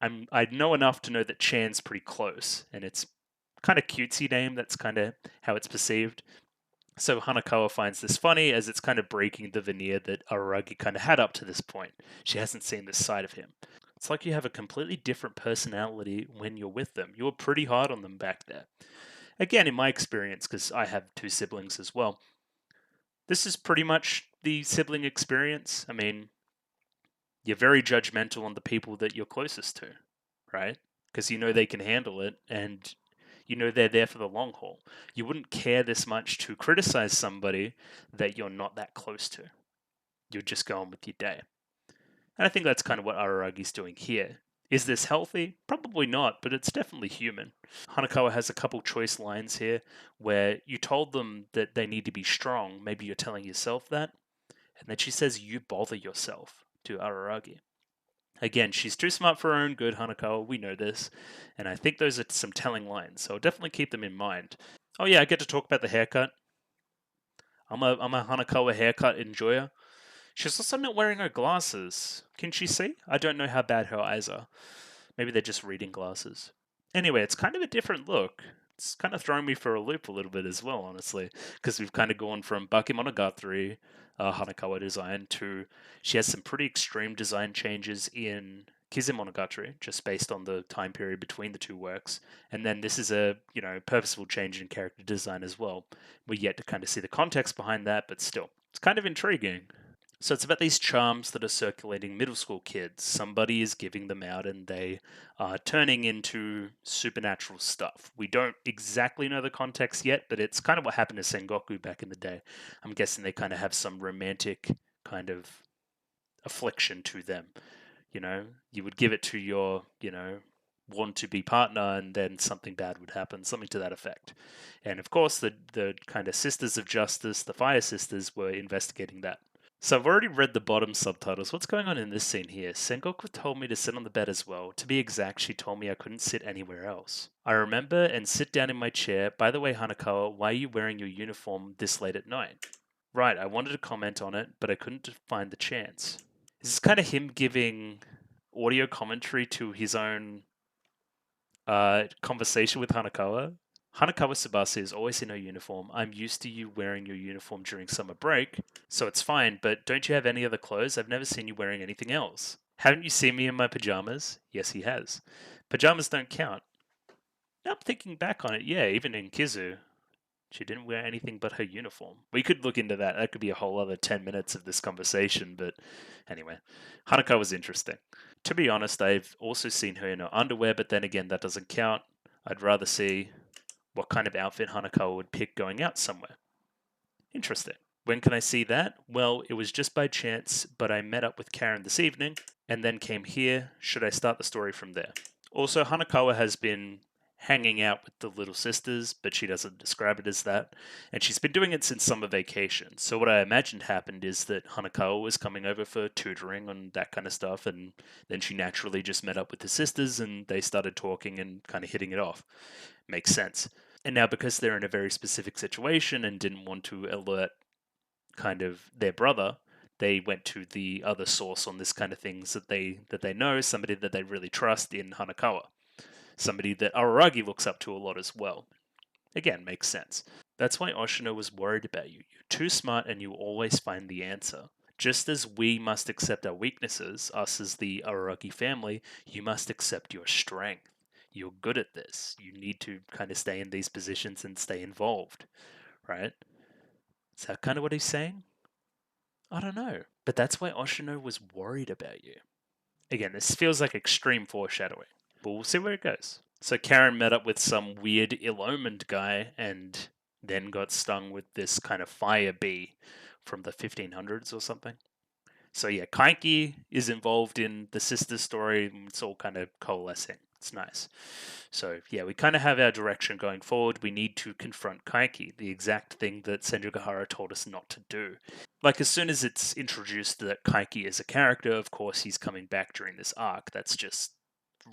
I know enough to know that Chan's pretty close, and it's kind of cutesy name. That's kind of how it's perceived. So Hanakawa finds this funny, as it's kind of breaking the veneer that Araragi kind of had up to this point. She hasn't seen this side of him. It's like you have a completely different personality when you're with them. You were pretty hard on them back there. Again, in my experience, because I have two siblings as well, this is pretty much the sibling experience. I mean, you're very judgmental on the people that you're closest to, right? Because you know they can handle it, and you know they're there for the long haul. You wouldn't care this much to criticize somebody that you're not that close to. You're just going with your day. And I think that's kind of what Araragi's doing here. Is this healthy? Probably not, but it's definitely human. Hanakawa has a couple choice lines here where you told them that they need to be strong. Maybe you're telling yourself that. And then she says, "You bother yourself," to Araragi. Again, she's too smart for her own good, Hanakawa. We know this. And I think those are some telling lines, so I'll definitely keep them in mind. Oh, yeah, I get to talk about the haircut. I'm a Hanakawa haircut enjoyer. She's also not wearing her glasses. Can she see? I don't know how bad her eyes are. Maybe they're just reading glasses. Anyway, it's kind of a different look. It's kind of throwing me for a loop a little bit as well, honestly, because we've kind of gone from Bakemonogatari, Hanakawa design, to she has some pretty extreme design changes in Kisemonogatari, just based on the time period between the two works. And then this is a, purposeful change in character design as well. We're yet to kind of see the context behind that, but still, it's kind of intriguing. So it's about these charms that are circulating middle school kids. Somebody is giving them out and they are turning into supernatural stuff. We don't exactly know the context yet, but it's kind of what happened to Sengoku back in the day. I'm guessing they kind of have some romantic kind of affliction to them. You would give it to your, want to be partner, and then something bad would happen, something to that effect. And of course, the kind of Sisters of Justice, the Fire Sisters, were investigating that. So I've already read the bottom subtitles. What's going on in this scene here? Sengoku told me to sit on the bed as well. To be exact, she told me I couldn't sit anywhere else. I remember and sit down in my chair. By the way, Hanakawa, why are you wearing your uniform this late at night? Right, I wanted to comment on it, but I couldn't find the chance. This is kind of him giving audio commentary to his own conversation with Hanakawa. Hanakawa Tsubasa is always in her uniform. I'm used to you wearing your uniform during summer break, so it's fine, but don't you have any other clothes? I've never seen you wearing anything else. Haven't you seen me in my pajamas? Yes, he has. Pajamas don't count. Now I'm thinking back on it, yeah, even in Kizu, she didn't wear anything but her uniform. We could look into that. That could be a whole other 10 minutes of this conversation, but anyway, Hanako was interesting. To be honest, I've also seen her in her underwear, but then again, that doesn't count. I'd rather see what kind of outfit Hanako would pick going out somewhere. Interesting. When can I see that? Well, it was just by chance, but I met up with Karen this evening and then came here. Should I start the story from there? Also, Hanakawa has been hanging out with the little sisters, but she doesn't describe it as that. And she's been doing it since summer vacation. So what I imagined happened is that Hanakawa was coming over for tutoring and that kind of stuff, and then she naturally just met up with the sisters and they started talking and kind of hitting it off. Makes sense. And now because they're in a very specific situation and didn't want to alert kind of their brother, they went to the other source on this kind of things that they know, somebody that they really trust in Hanakawa. Somebody that Araragi looks up to a lot as well. Again, makes sense. That's why Oshino was worried about you. You're too smart and you always find the answer. Just as we must accept our weaknesses, us as the Araragi family, you must accept your strength. You're good at this. You need to kind of stay in these positions and stay involved, right? Is that kind of what he's saying? I don't know. But that's why Oshino was worried about you. Again, this feels like extreme foreshadowing, but we'll see where it goes. So Karen met up with some weird ill-omened guy and then got stung with this kind of fire bee from the 1500s or something. So yeah, Kaiki is involved in the sister story. It's all kind of coalescing. It's nice. So yeah, we kind of have our direction going forward. We need to confront Kaiki, the exact thing that Senjugahara told us not to do. Like as soon as it's introduced that Kaiki is a character, of course he's coming back during this arc. That's just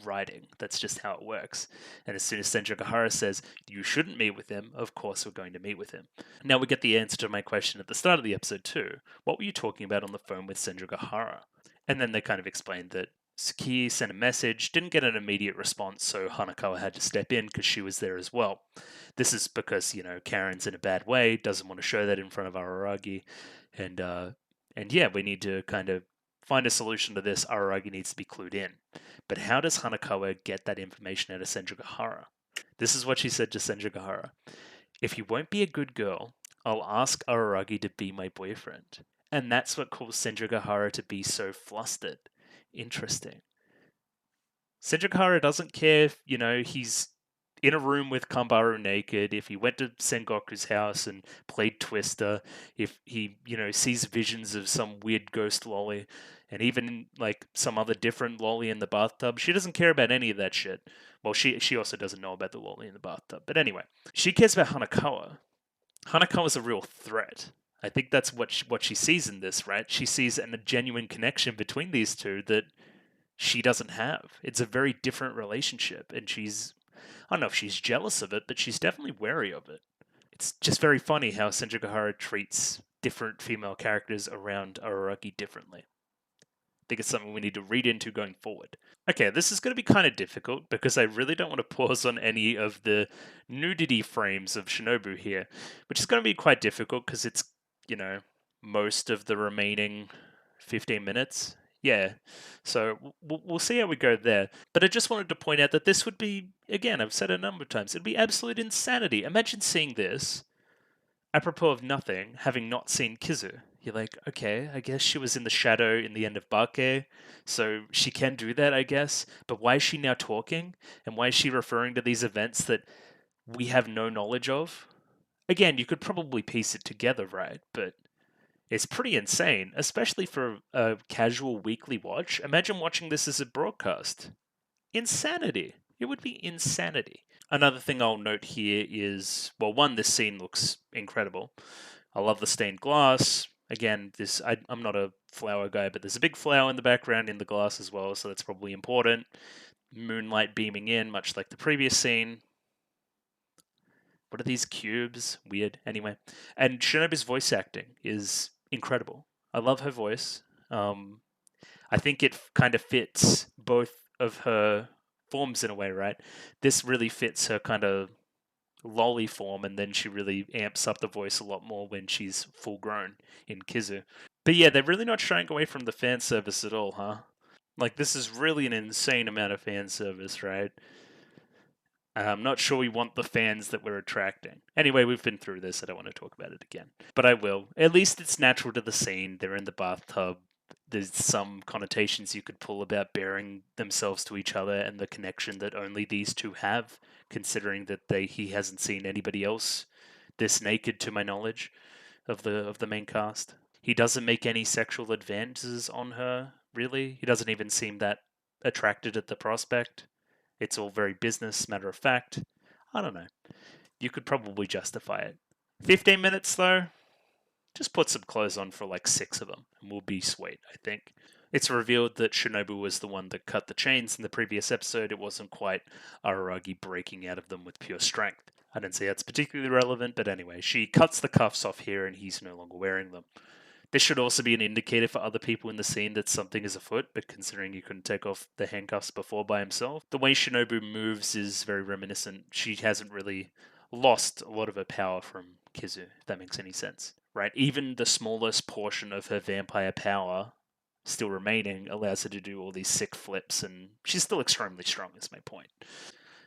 writing. That's just how it works. And as soon as Senjugahara says, you shouldn't meet with him, of course we're going to meet with him. Now we get the answer to my question at the start of the episode too. What were you talking about on the phone with Senjugahara? And then they kind of explained that Suki sent a message, didn't get an immediate response, so Hanakawa had to step in because she was there as well. This is because, Karen's in a bad way, doesn't want to show that in front of Araragi, and yeah, we need to kind of find a solution to this. Araragi needs to be clued in. But how does Hanakawa get that information out of Senjugahara? This is what she said to Senjugahara. If you won't be a good girl, I'll ask Araragi to be my boyfriend. And that's what caused Senjugahara to be so flustered. Interesting. Senjugahara doesn't care if, he's in a room with Kambaru naked, if he went to Sengoku's house and played Twister, if he, sees visions of some weird ghost lolly, and even like some other different lolly in the bathtub. She doesn't care about any of that shit. Well, she also doesn't know about the lolly in the bathtub. But anyway, she cares about Hanakawa. Hanakawa's a real threat. I think that's what she sees in this, right? She sees a genuine connection between these two that she doesn't have. It's a very different relationship, and I don't know if she's jealous of it, but she's definitely wary of it. It's just very funny how Senjugahara treats different female characters around Araragi differently. I think it's something we need to read into going forward. Okay, this is going to be kind of difficult because I really don't want to pause on any of the nudity frames of Shinobu here, which is going to be quite difficult because it's, most of the remaining 15 minutes. Yeah, so we'll see how we go there. But I just wanted to point out that this would be, again, I've said it a number of times, it'd be absolute insanity. Imagine seeing this apropos of nothing, having not seen Kizu. You're like, okay, I guess she was in the shadow in the end of Bake, so she can do that, I guess. But why is she now talking? And why is she referring to these events that we have no knowledge of? Again, you could probably piece it together, right? But it's pretty insane, especially for a casual weekly watch. Imagine watching this as a broadcast. Insanity. It would be insanity. Another thing I'll note here is, well, one, this scene looks incredible. I love the stained glass. Again, I'm not a flower guy, but there's a big flower in the background in the glass as well, so that's probably important. Moonlight beaming in, much like the previous scene. What are these cubes? Weird. Anyway. And Shinobu's voice acting is incredible. I love her voice. I think it kind of fits both of her forms in a way, right? This really fits her kind of lolly form, and then she really amps up the voice a lot more when she's full grown in Kizu. But yeah, they're really not shying away from the fan service at all, huh? Like, this is really an insane amount of fan service, right? I'm not sure we want the fans that we're attracting. Anyway, we've been through this. I don't want to talk about it again. But I will. At least it's natural to the scene. They're in the bathtub. There's some connotations you could pull about bearing themselves to each other and the connection that only these two have, considering that he hasn't seen anybody else this naked, to my knowledge, of the main cast. He doesn't make any sexual advances on her, really. He doesn't even seem that attracted at the prospect. It's all very business, matter of fact. I don't know. You could probably justify it. 15 minutes, though? Just put some clothes on for like 6 of them, and we'll be sweet, I think. It's revealed that Shinobu was the one that cut the chains in the previous episode. It wasn't quite Araragi breaking out of them with pure strength. I don't say that's particularly relevant, but anyway, she cuts the cuffs off here and he's no longer wearing them. This should also be an indicator for other people in the scene that something is afoot, but considering he couldn't take off the handcuffs before by himself, the way Shinobu moves is very reminiscent. She hasn't really lost a lot of her power from Kizu, if that makes any sense. right? Even the smallest portion of her vampire power still remaining allows her to do all these sick flips, and she's still extremely strong, is my point.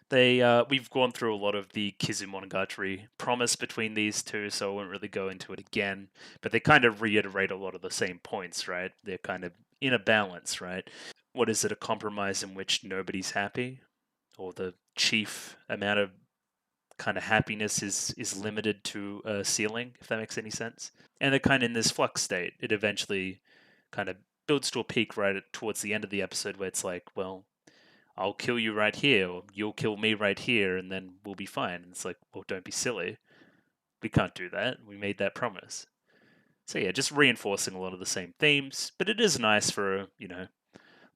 We've gone through a lot of the Kizumonogatari promise between these two, so I won't really go into it again. But they kind of reiterate a lot of the same points, right? They're kind of in a balance, right? What is it, a compromise in which nobody's happy? Or the chief amount of kind of happiness is limited to a ceiling, if that makes any sense. And they're kind of in this flux state. It eventually kind of builds to a peak right towards the end of the episode where it's like, well, I'll kill you right here, or you'll kill me right here, and then we'll be fine. And it's like, well, don't be silly. We can't do that. We made that promise. So yeah, just reinforcing a lot of the same themes, but it is nice for a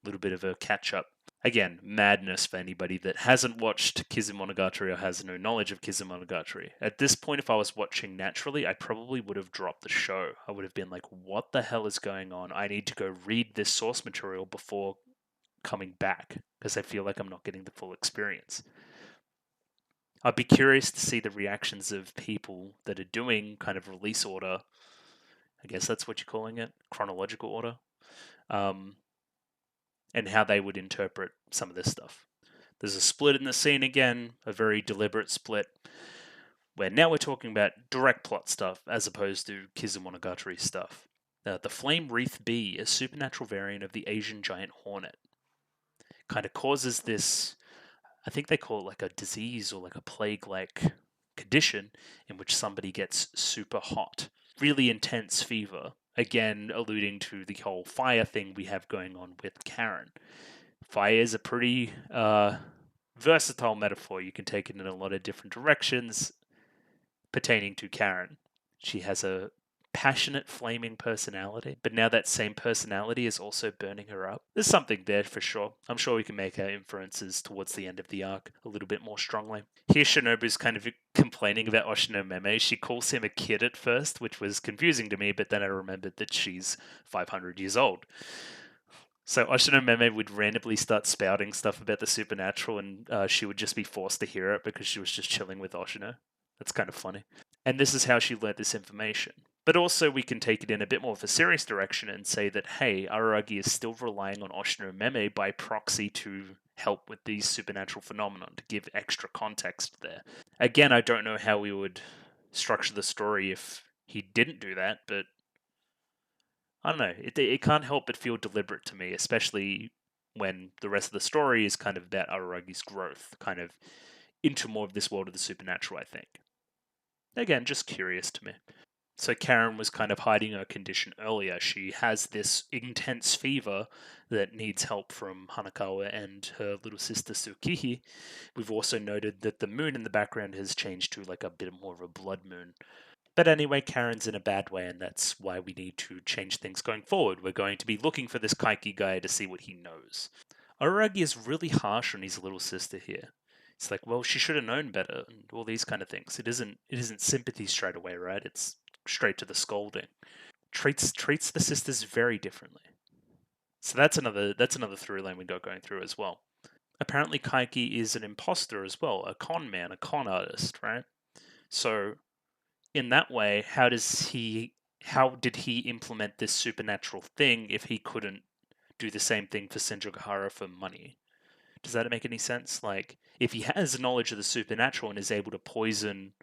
little bit of a catch up. Again, madness for anybody that hasn't watched Kizumonogatari or has no knowledge of Kizumonogatari. At this point, if I was watching naturally, I probably would have dropped the show. I would have been like, what the hell is going on? I need to go read this source material before coming back because I feel like I'm not getting the full experience. I'd be curious to see the reactions of people that are doing kind of release order. I guess that's what you're calling it, chronological order, and how they would interpret some of this stuff. There's a split in the scene again, a very deliberate split, where now we're talking about direct plot stuff as opposed to Kizumonogatari stuff. The Flame Wreath Bee, a supernatural variant of the Asian giant hornet, kind of causes this, I think they call it like a disease or like a plague-like condition in which somebody gets super hot, really intense fever. Again, alluding to the whole fire thing we have going on with Karen. Fire is a pretty versatile metaphor. You can take it in a lot of different directions pertaining to Karen. She has a passionate, flaming personality, but now that same personality is also burning her up. There's something there for sure. I'm sure we can make our inferences towards the end of the arc a little bit more strongly. Here, Shinobu's kind of complaining about Oshino Meme. She calls him a kid at first, which was confusing to me, but then I remembered that she's 500 years old. So Oshino Meme would randomly start spouting stuff about the supernatural, and she would just be forced to hear it because she was just chilling with Oshino. That's kind of funny. And this is how she learned this information. But also, we can take it in a bit more of a serious direction and say that, hey, Araragi is still relying on Oshino Meme by proxy to help with these supernatural phenomena, to give extra context there. Again, I don't know how we would structure the story if he didn't do that, but I don't know. It can't help but feel deliberate to me, especially when the rest of the story is kind of about Araragi's growth, kind of into more of this world of the supernatural, I think. Again, just curious to me. So Karen was kind of hiding her condition earlier. She has this intense fever that needs help from Hanakawa and her little sister Tsukihi. We've also noted that the moon in the background has changed to like a bit more of a blood moon. But anyway, Karen's in a bad way, and that's why we need to change things going forward. We're going to be looking for this Kaiki guy to see what he knows. Araragi is really harsh on his little sister here. It's like, well, she should have known better, and all these kind of things. It isn't sympathy straight away, right? It's straight to the scolding. Treats the sisters very differently. So that's another through line we got going through as well. Apparently, Kaiki is an imposter as well, a con man, a con artist, right? So in that way, how did he implement this supernatural thing if he couldn't do the same thing for Senjogahara for money? Does that make any sense? Like, if he has knowledge of the supernatural and is able to poison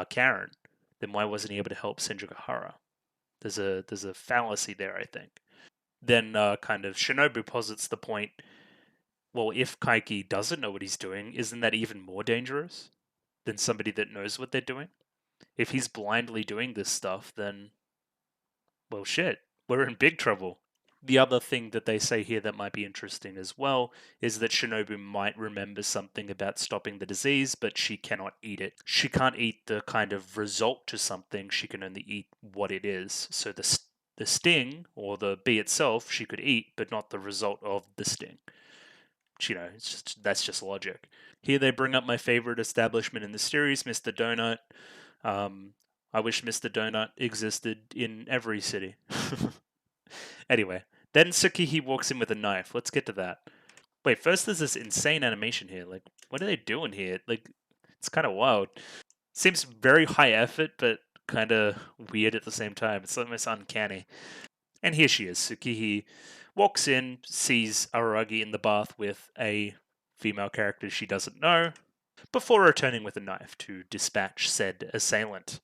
Karen, then why wasn't he able to help Senjogahara? There's a fallacy there, I think. Then kind of Shinobu posits the point, well, if Kaiki doesn't know what he's doing, isn't that even more dangerous than somebody that knows what they're doing? If he's blindly doing this stuff, then, well, shit, we're in big trouble. The other thing that they say here that might be interesting as well is that Shinobu might remember something about stopping the disease, but she cannot eat it. She can't eat the kind of result to something, she can only eat what it is. So the sting, or the bee itself, she could eat, but not the result of the sting. That's just logic. Here they bring up my favorite establishment in the series, Mr. Donut. I wish Mr. Donut existed in every city. Anyway, then Tsukihi walks in with a knife. Let's get to that. Wait, first there's this insane animation here. Like, what are they doing here? Like, it's kind of wild. Seems very high effort, but kind of weird at the same time. It's almost uncanny. And here she is. Tsukiji walks in, sees Araragi in the bath with a female character she doesn't know, before returning with a knife to dispatch said assailant.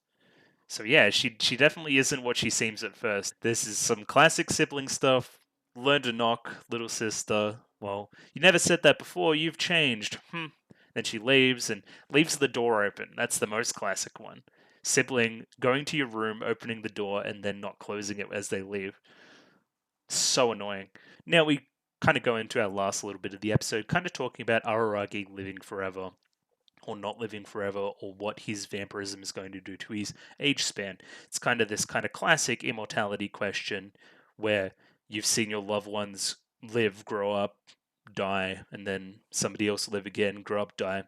So yeah, she definitely isn't what she seems at first. This is some classic sibling stuff. Learn to knock, little sister. Well, you never said that before. You've changed. Then she leaves and leaves the door open. That's the most classic one. Sibling going to your room, opening the door, and then not closing it as they leave. So annoying. Now we kind of go into our last little bit of the episode, kind of talking about Araragi living forever or not living forever, or what his vampirism is going to do to his age span. It's kind of this kind of classic immortality question where you've seen your loved ones live, grow up, die, and then somebody else live again, grow up, die.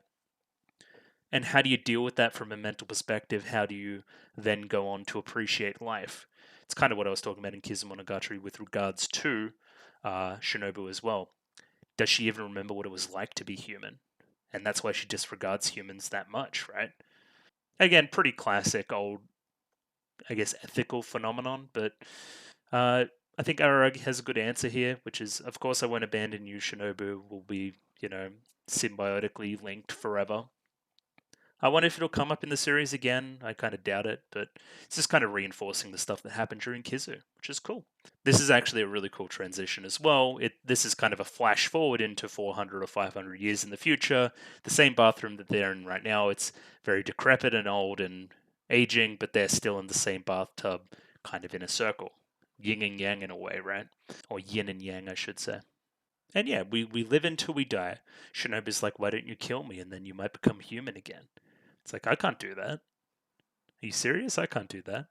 And how do you deal with that from a mental perspective? How do you then go on to appreciate life? It's kind of what I was talking about in Nisemonogatari with regards to Shinobu as well. Does she even remember what it was like to be human? And that's why she disregards humans that much, right? Again, pretty classic old, I guess, ethical phenomenon, but I think Araragi has a good answer here, which is, of course, I won't abandon you. Shinobu will be, symbiotically linked forever. I wonder if it'll come up in the series again. I kind of doubt it, but it's just kind of reinforcing the stuff that happened during Kizu, which is cool. This is actually a really cool transition as well. This is kind of a flash forward into 400 or 500 years in the future. The same bathroom that they're in right now, it's very decrepit and old and aging, but they're still in the same bathtub, kind of in a circle. Yin and yang in a way, right? Or yin and yang, I should say. And yeah, we live until we die. Shinobu's like, why don't you kill me and then you might become human again? It's like, I can't do that. Are you serious? I can't do that.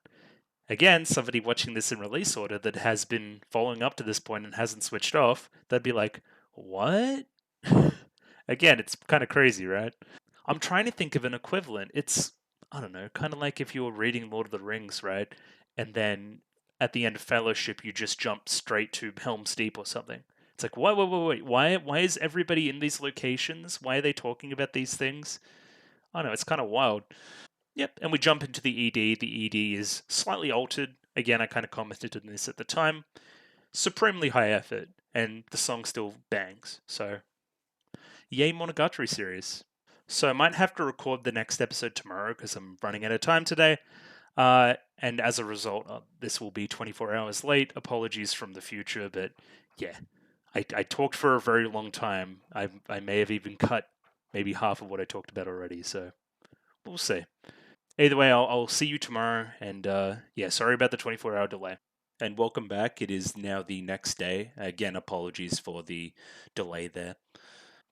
Again, somebody watching this in release order that has been following up to this point and hasn't switched off, they'd be like, what? Again, it's kind of crazy, right? I'm trying to think of an equivalent. It's, I don't know, kind of like if you were reading Lord of the Rings, right? And then at the end of Fellowship, you just jump straight to Helm's Deep or something. It's like, wait. Why is everybody in these locations? Why are they talking about these things? I don't know, it's kind of wild. Yep, and we jump into the ED. The ED is slightly altered. Again, I kind of commented on this at the time. Supremely high effort, and the song still bangs. So, yay, Monogatari series. So, I might have to record the next episode tomorrow because I'm running out of time today. And as a result, this will be 24 hours late. Apologies from the future, but yeah, I talked for a very long time. I may have even cut maybe half of what I talked about already, so we'll see. Either way, I'll see you tomorrow. And yeah, sorry about the 24-hour delay. And welcome back. It is now the next day. Again, apologies for the delay there.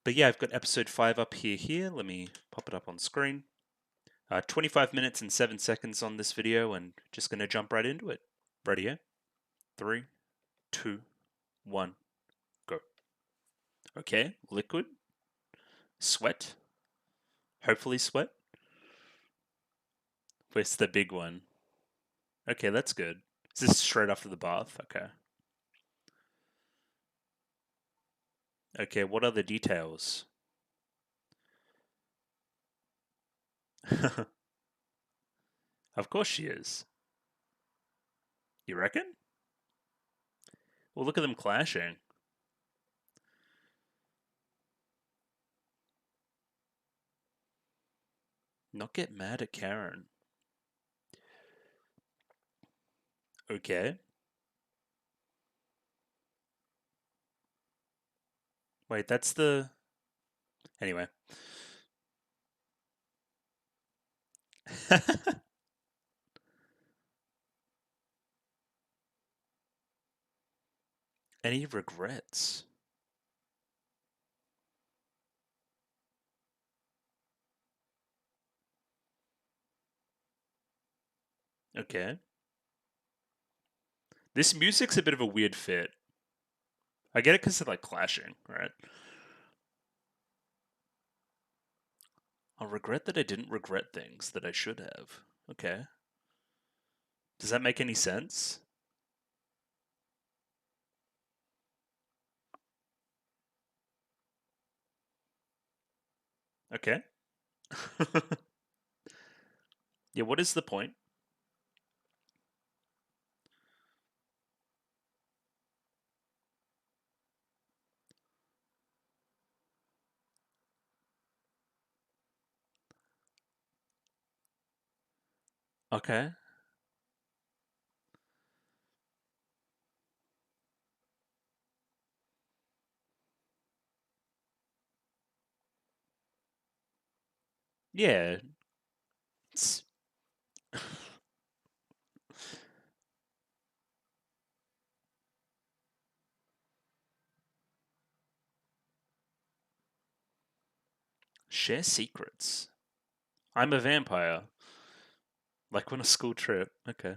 But yeah, I've got episode 5 up here. Let me pop it up on screen. 25 minutes and 7 seconds on this video, and just going to jump right into it. Ready? Yeah? 3, 2, 1, go. Okay, liquid. Sweat. Hopefully sweat. Where's the big one? Okay, that's good. Is this straight after the bath? Okay. Okay, what are the details? Of course she is. You reckon? Well, look at them clashing. Not get mad at Karen. Okay. Wait, that's the... Anyway. Any regrets? Okay. This music's a bit of a weird fit. I get it because they're like clashing, right? I'll regret that I didn't regret things that I should have. Okay. Does that make any sense? Okay. Yeah, what is the point? Okay. Yeah. It's... Share secrets. I'm a vampire. Like on a school trip. Okay.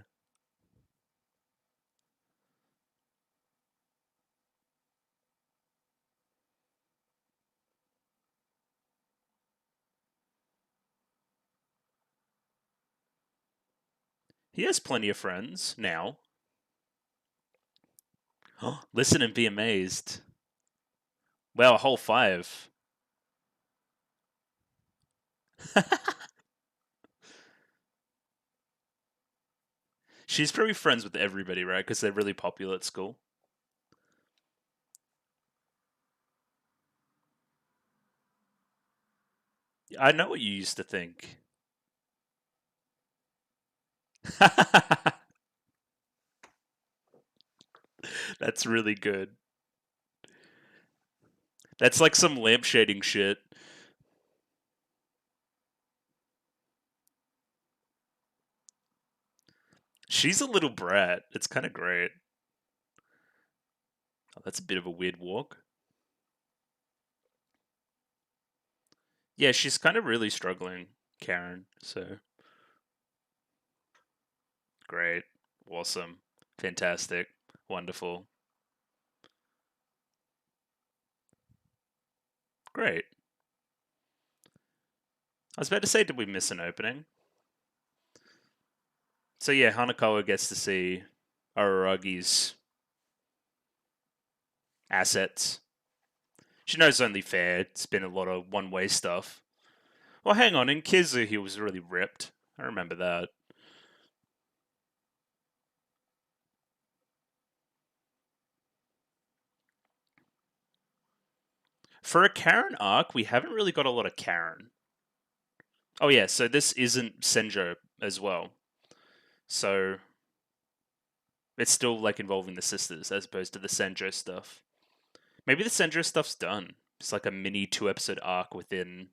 He has plenty of friends now. Listen and be amazed. Wow, a whole five. She's probably friends with everybody, right? Because they're really popular at school. I know what you used to think. That's really good. That's like some lampshading shit. She's a little brat. It's kind of great. Oh, that's a bit of a weird walk. Yeah, she's kind of really struggling, Karen. So great. Awesome. Fantastic. Wonderful. Great. I was about to say, did we miss an opening? So yeah, Hanakawa gets to see Araragi's assets. She knows only fair. It's been a lot of one-way stuff. Well, hang on. In Kizu, he was really ripped. I remember that. For a Karen arc, we haven't really got a lot of Karen. Oh yeah, so this isn't Senjo as well. So it's still like involving the sisters as opposed to the Senjo stuff. Maybe the Senjo stuff's done. It's like a mini 2 episode arc within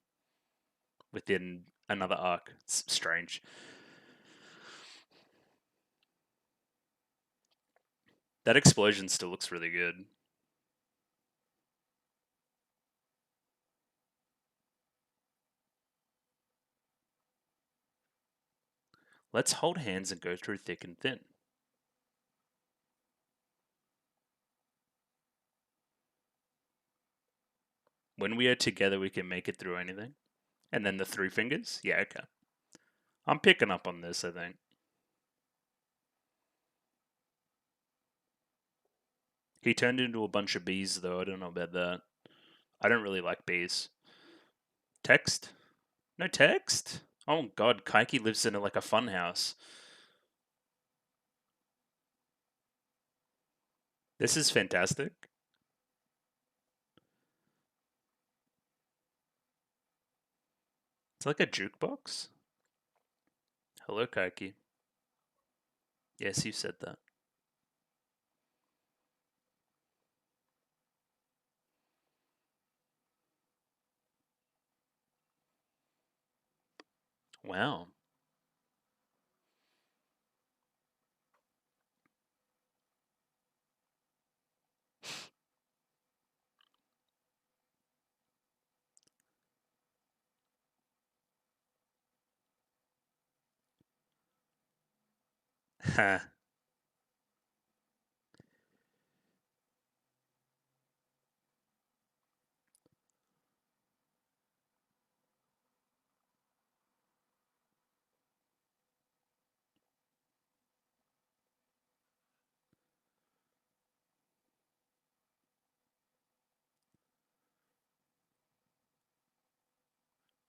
another arc. It's strange. That explosion still looks really good. Let's hold hands and go through thick and thin. When we are together, we can make it through anything. And then the three fingers? Yeah, okay. I'm picking up on this, I think. He turned into a bunch of bees, though. I don't know about that. I don't really like bees. Text? No text? Oh god, Kaiki lives in like a fun house. This is fantastic. It's like a jukebox. Hello, Kaiki. Yes, you said that. Wow. Ha.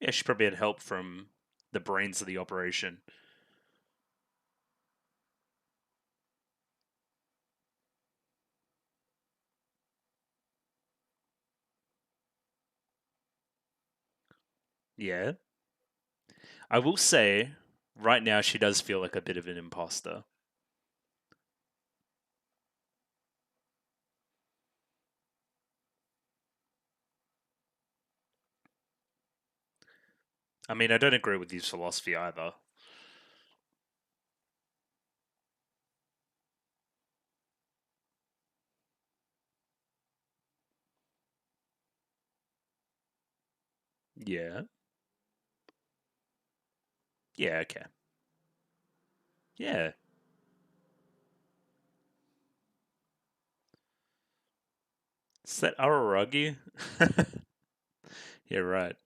Yeah, she probably had help from the brains of the operation. Yeah. I will say, right now she does feel like a bit of an imposter. I mean, I don't agree with his philosophy either. Yeah. Yeah, okay. Yeah. Is that Araragi? Yeah, right.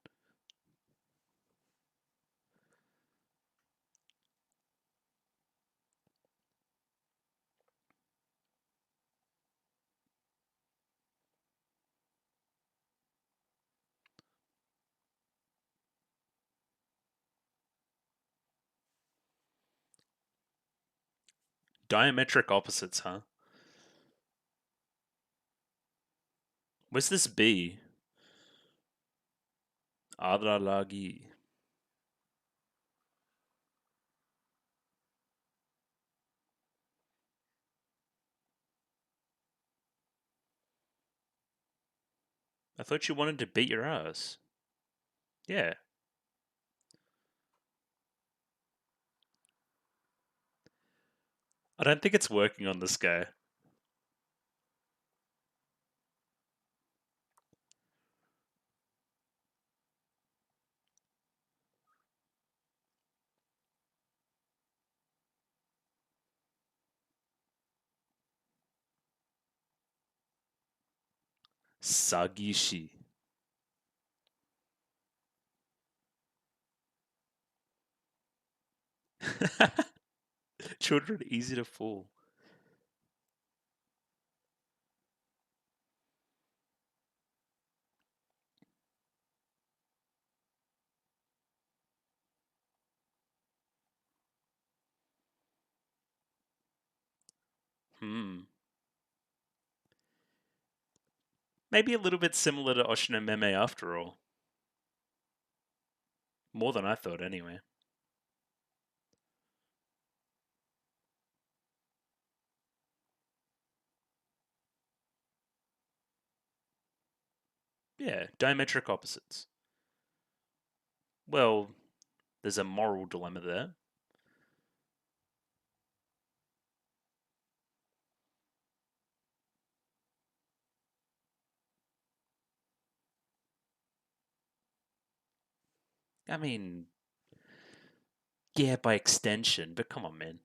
Diametric opposites, huh? Where's this B? Araragi. I thought you wanted to beat your ass. Yeah. I don't think it's working on this guy. Sagishi. Children easy to fool. Hmm. Maybe a little bit similar to Oshino Meme after all. More than I thought, anyway. Yeah, diametric opposites. Well, there's a moral dilemma there. I mean, yeah, by extension, but come on, man.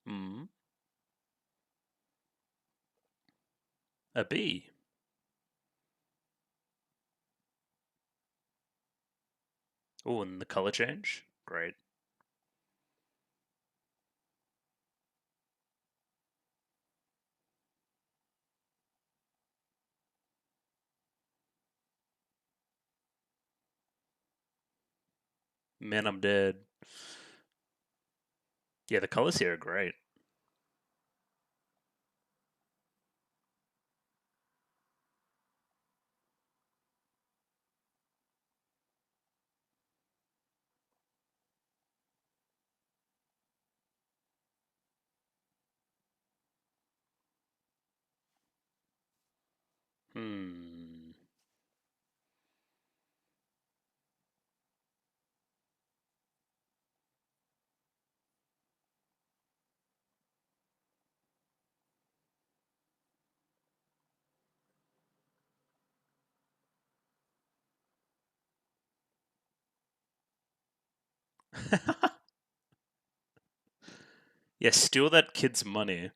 Hmm. A B. Oh, and the color change? Great. Man, I'm dead. Yeah, the colors here are great. Hmm. Yeah, steal that kid's money.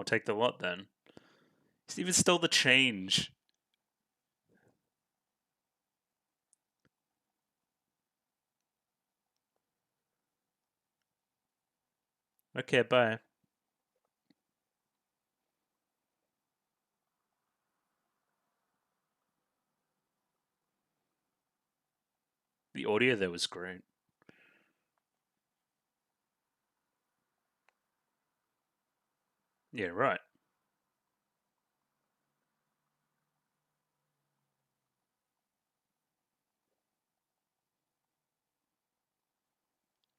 take the lot then. He's even stole the change. Okay, bye. The audio there was great. Yeah, right.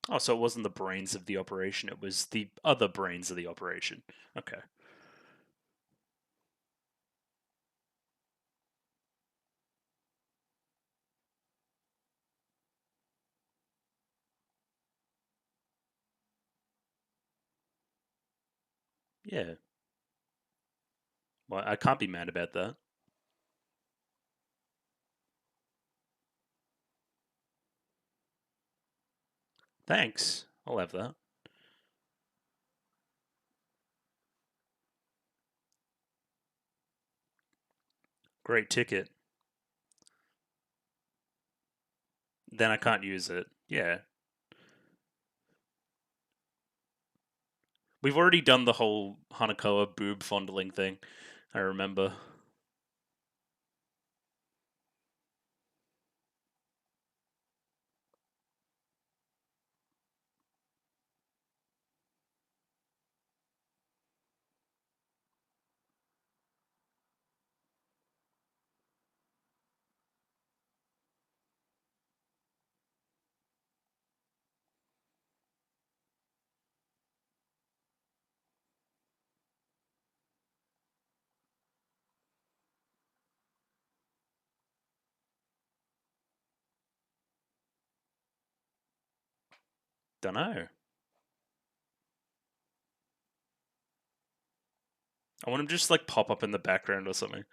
Oh, so it wasn't the brains of the operation, it was the other brains of the operation. Okay. Yeah. Well, I can't be mad about that. Thanks. I'll have that. Great ticket. Then I can't use it. Yeah. We've already done the whole Hanakoa boob fondling thing. I remember. Dunno. I want him to just like pop up in the background or something.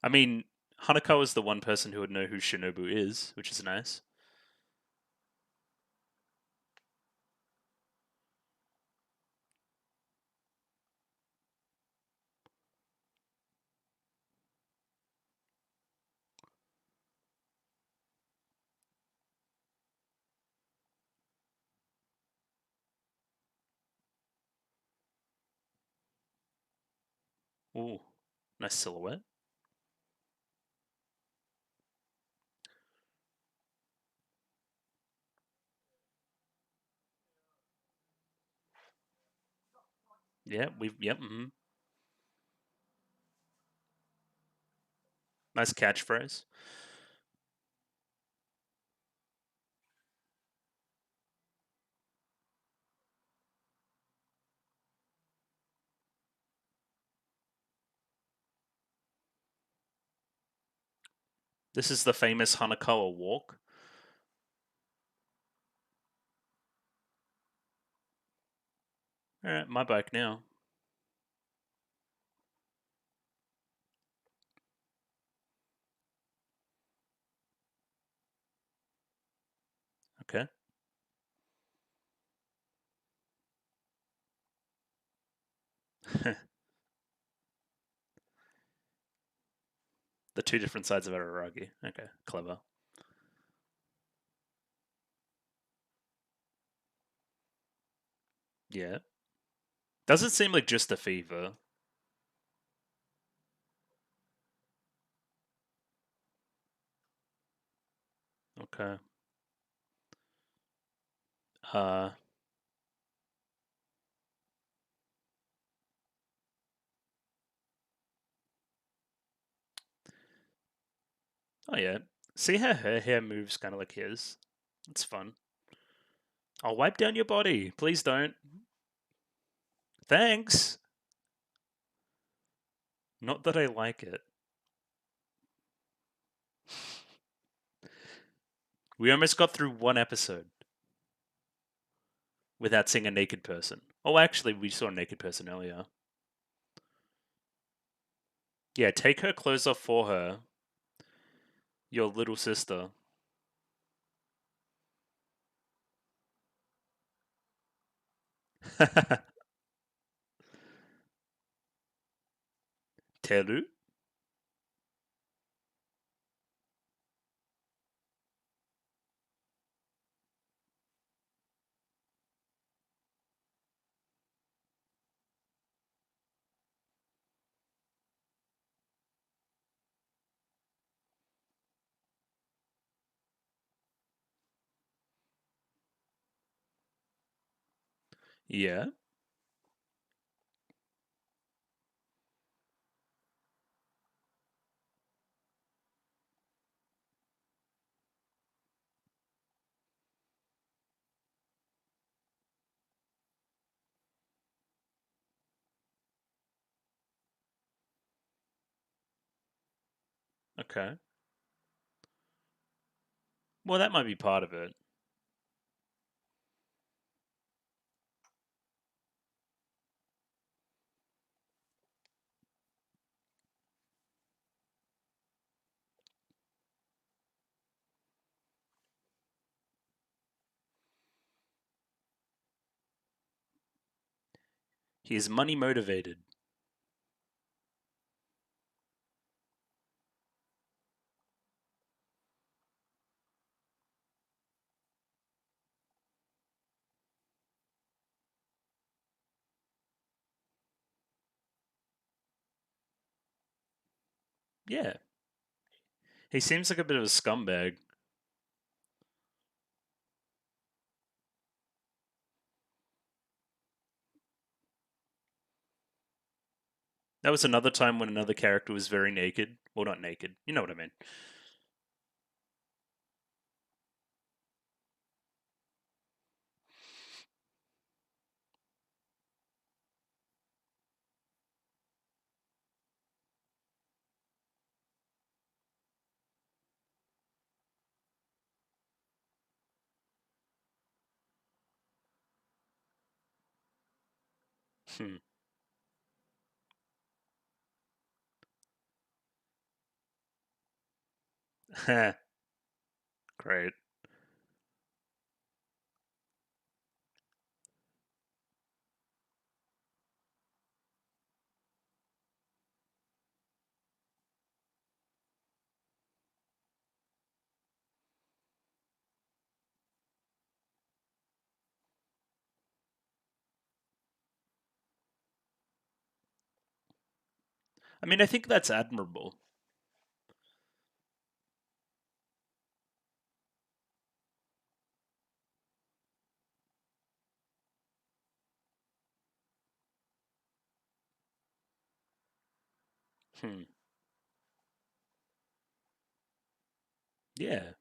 I mean, Hanako is the one person who would know who Shinobu is, which is nice. Ooh, nice silhouette. Yeah, yep. Nice catchphrase. This is the famous Hanakoa walk. Alright, my bike now. Okay. The two different sides of Araragi. Okay, clever. Yeah. Doesn't seem like just a fever. Okay. Uh. Oh yeah. See how her hair moves kind of like his? It's fun. I'll wipe down your body. Please don't. Thanks. Not that I like it. We almost got through one episode without seeing a naked person. Oh, actually, we saw a naked person earlier. Yeah, take her clothes off for her. Your little sister. Teru? Yeah. Okay. Well, that might be part of it. He is money motivated. Yeah. He seems like a bit of a scumbag. That was another time when another character was very naked. Well, not naked. You know what I mean. Hmm. Great. I mean, I think that's admirable. Hmm. Yeah.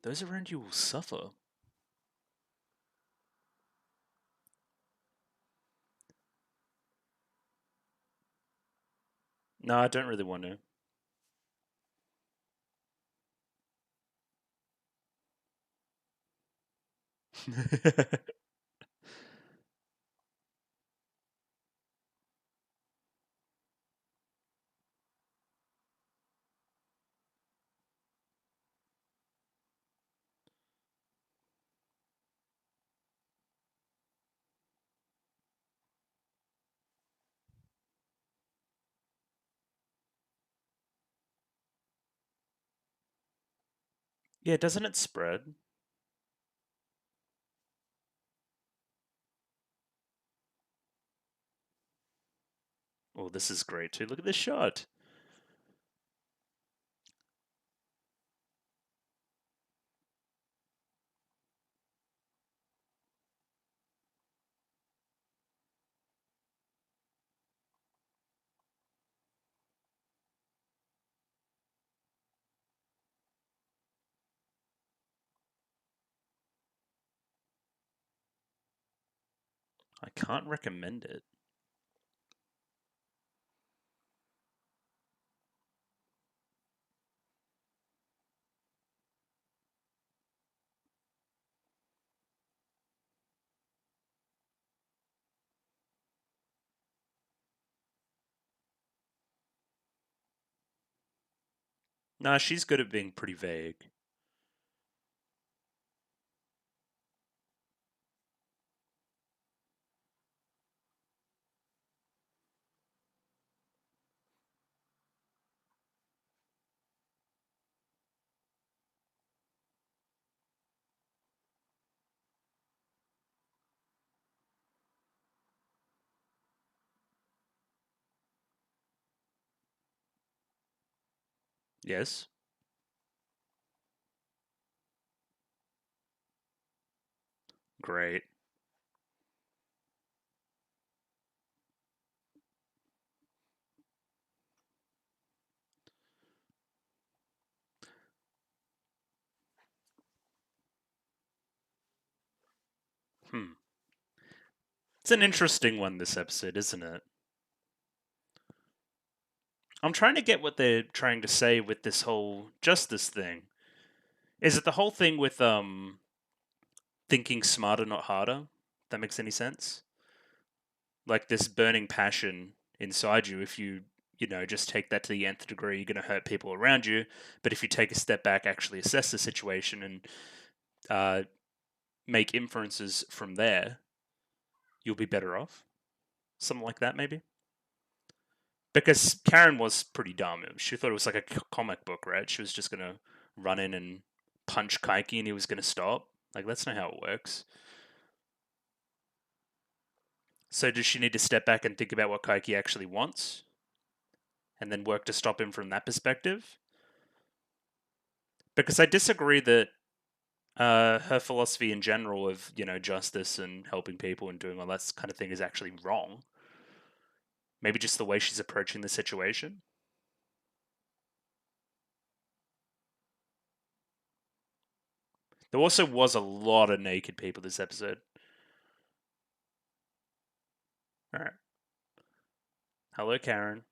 Those around you will suffer. No, I don't really want to. Yeah, doesn't it spread? Oh, this is great too. Look at this shot. I can't recommend it. Nah, she's good at being pretty vague. Yes? Great. Hmm. It's an interesting one, this episode, isn't it? I'm trying to get what they're trying to say with this whole justice thing. Is it the whole thing with thinking smarter, not harder? If that makes any sense? Like this burning passion inside you, if you just take that to the nth degree, you're going to hurt people around you. But if you take a step back, actually assess the situation, and uh, make inferences from there, you'll be better off. Something like that, maybe. Because Karen was pretty dumb. She thought it was like a comic book, right? She was just going to run in and punch Kaiki and he was going to stop. Like, that's not how it works. So, does she need to step back and think about what Kaiki actually wants and then work to stop him from that perspective? Because I disagree that her philosophy in general of, justice and helping people and doing all that kind of thing is actually wrong. Maybe just the way she's approaching the situation. There also was a lot of naked people this episode. All right. Hello, Karen.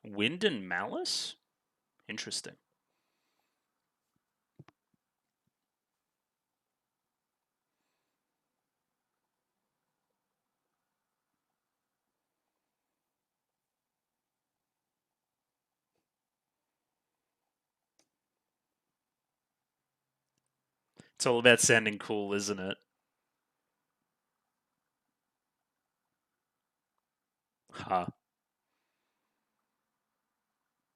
Wind and Malice? Interesting. It's all about sounding cool, isn't it? Ha.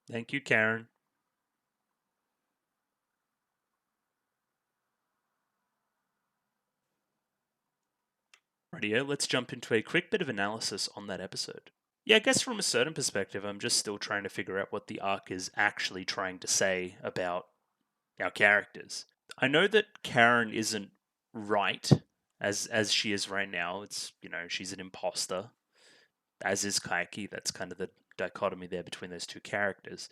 Thank you, Karen. Radio, let's jump into a quick bit of analysis on that episode. Yeah, I guess from a certain perspective, I'm just still trying to figure out what the arc is actually trying to say about our characters. I know that Karen isn't right as she is right now. It's, she's an imposter, as is Kaiki. That's kind of the dichotomy there between those two characters.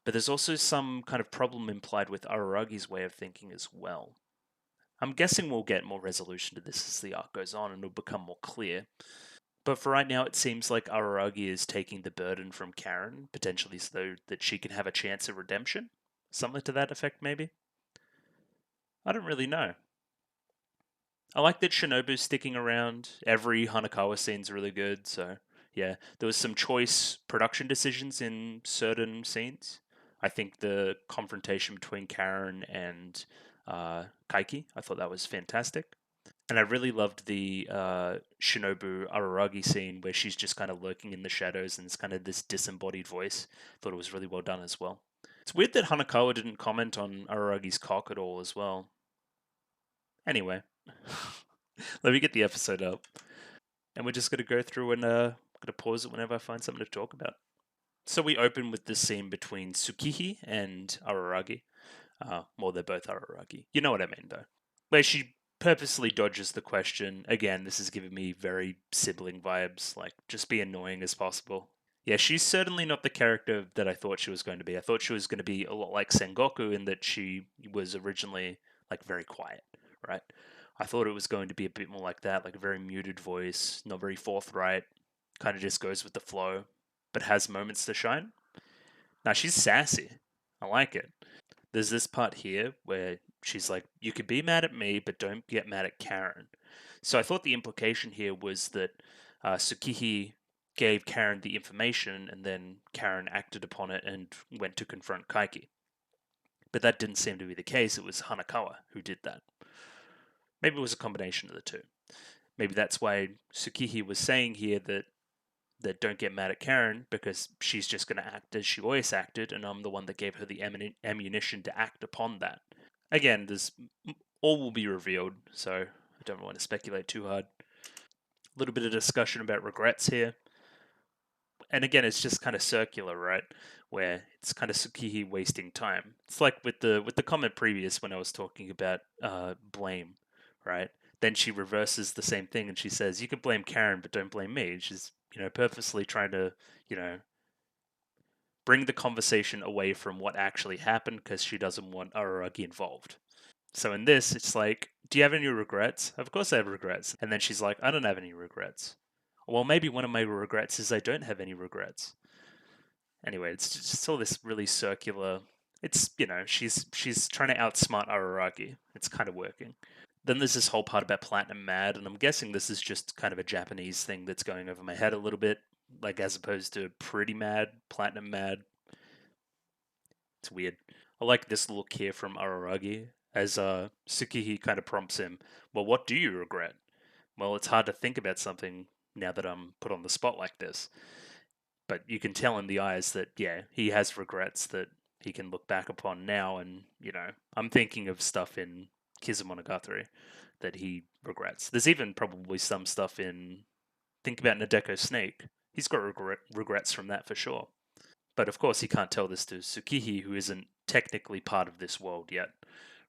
But there's also some kind of problem implied with Araragi's way of thinking as well. I'm guessing we'll get more resolution to this as the arc goes on and it'll become more clear. But for right now, it seems like Araragi is taking the burden from Karen, potentially so that she can have a chance of redemption. Something to that effect, maybe? I don't really know. I like that Shinobu's sticking around. Every Hanakawa scene's really good, so yeah. There was some choice production decisions in certain scenes. I think the confrontation between Karen and Kaiki, I thought that was fantastic. And I really loved the Shinobu Araragi scene where she's just kind of lurking in the shadows and it's kind of this disembodied voice. Thought it was really well done as well. It's weird that Hanakawa didn't comment on Araragi's cock at all as well. Anyway, let me get the episode up. And we're just going to go through and going to pause it whenever I find something to talk about. So we open with this scene between Tsukihi and Araragi. Well, they're both Araragi. You know what I mean, though. Where she purposely dodges the question. Again, this is giving me very sibling vibes. Like, just be annoying as possible. Yeah, she's certainly not the character that I thought she was going to be. I thought she was going to be a lot like Sengoku in that she was originally like very quiet, right? I thought it was going to be a bit more like that, like a very muted voice, not very forthright, kind of just goes with the flow, but has moments to shine. Now she's sassy. I like it. There's this part here where she's like, you could be mad at me, but don't get mad at Karen. So I thought the implication here was that Tsukihi gave Karen the information, and then Karen acted upon it and went to confront Kaiki. But that didn't seem to be the case. It was Hanakawa who did that. Maybe it was a combination of the two. Maybe that's why Tsukihi was saying here that don't get mad at Karen, because she's just going to act as she always acted, and I'm the one that gave her the ammunition to act upon that. Again, there's all will be revealed, so I don't want to speculate too hard. A little bit of discussion about regrets here, and again, it's just kind of circular, right? Where it's kind of Tsukihi wasting time. It's like with the comment previous when I was talking about blame, right? Then she reverses the same thing and she says, "You can blame Karen, but don't blame me." She's purposely trying to you know bring the conversation away from what actually happened because she doesn't want Araragi involved. So in this, it's like, do you have any regrets? Of course I have regrets. And then she's like, I don't have any regrets. Well, maybe one of my regrets is I don't have any regrets. Anyway, it's just all this really circular. It's she's trying to outsmart Araragi. It's kind of working. Then there's this whole part about Platinum Mad, and I'm guessing this is just kind of a Japanese thing that's going over my head a little bit, like as opposed to Pretty Mad, Platinum Mad. It's weird. I like this look here from Araragi as Tsukihi kind of prompts him, well, what do you regret? Well, it's hard to think about something now that I'm put on the spot like this. But you can tell in the eyes that, yeah, he has regrets that he can look back upon now. And, I'm thinking of stuff in Nisemonogatari that he regrets. There's even probably some stuff in, think about Nadeko Snake. He's got regrets from that for sure. But of course, he can't tell this to Tsukihi, who isn't technically part of this world yet,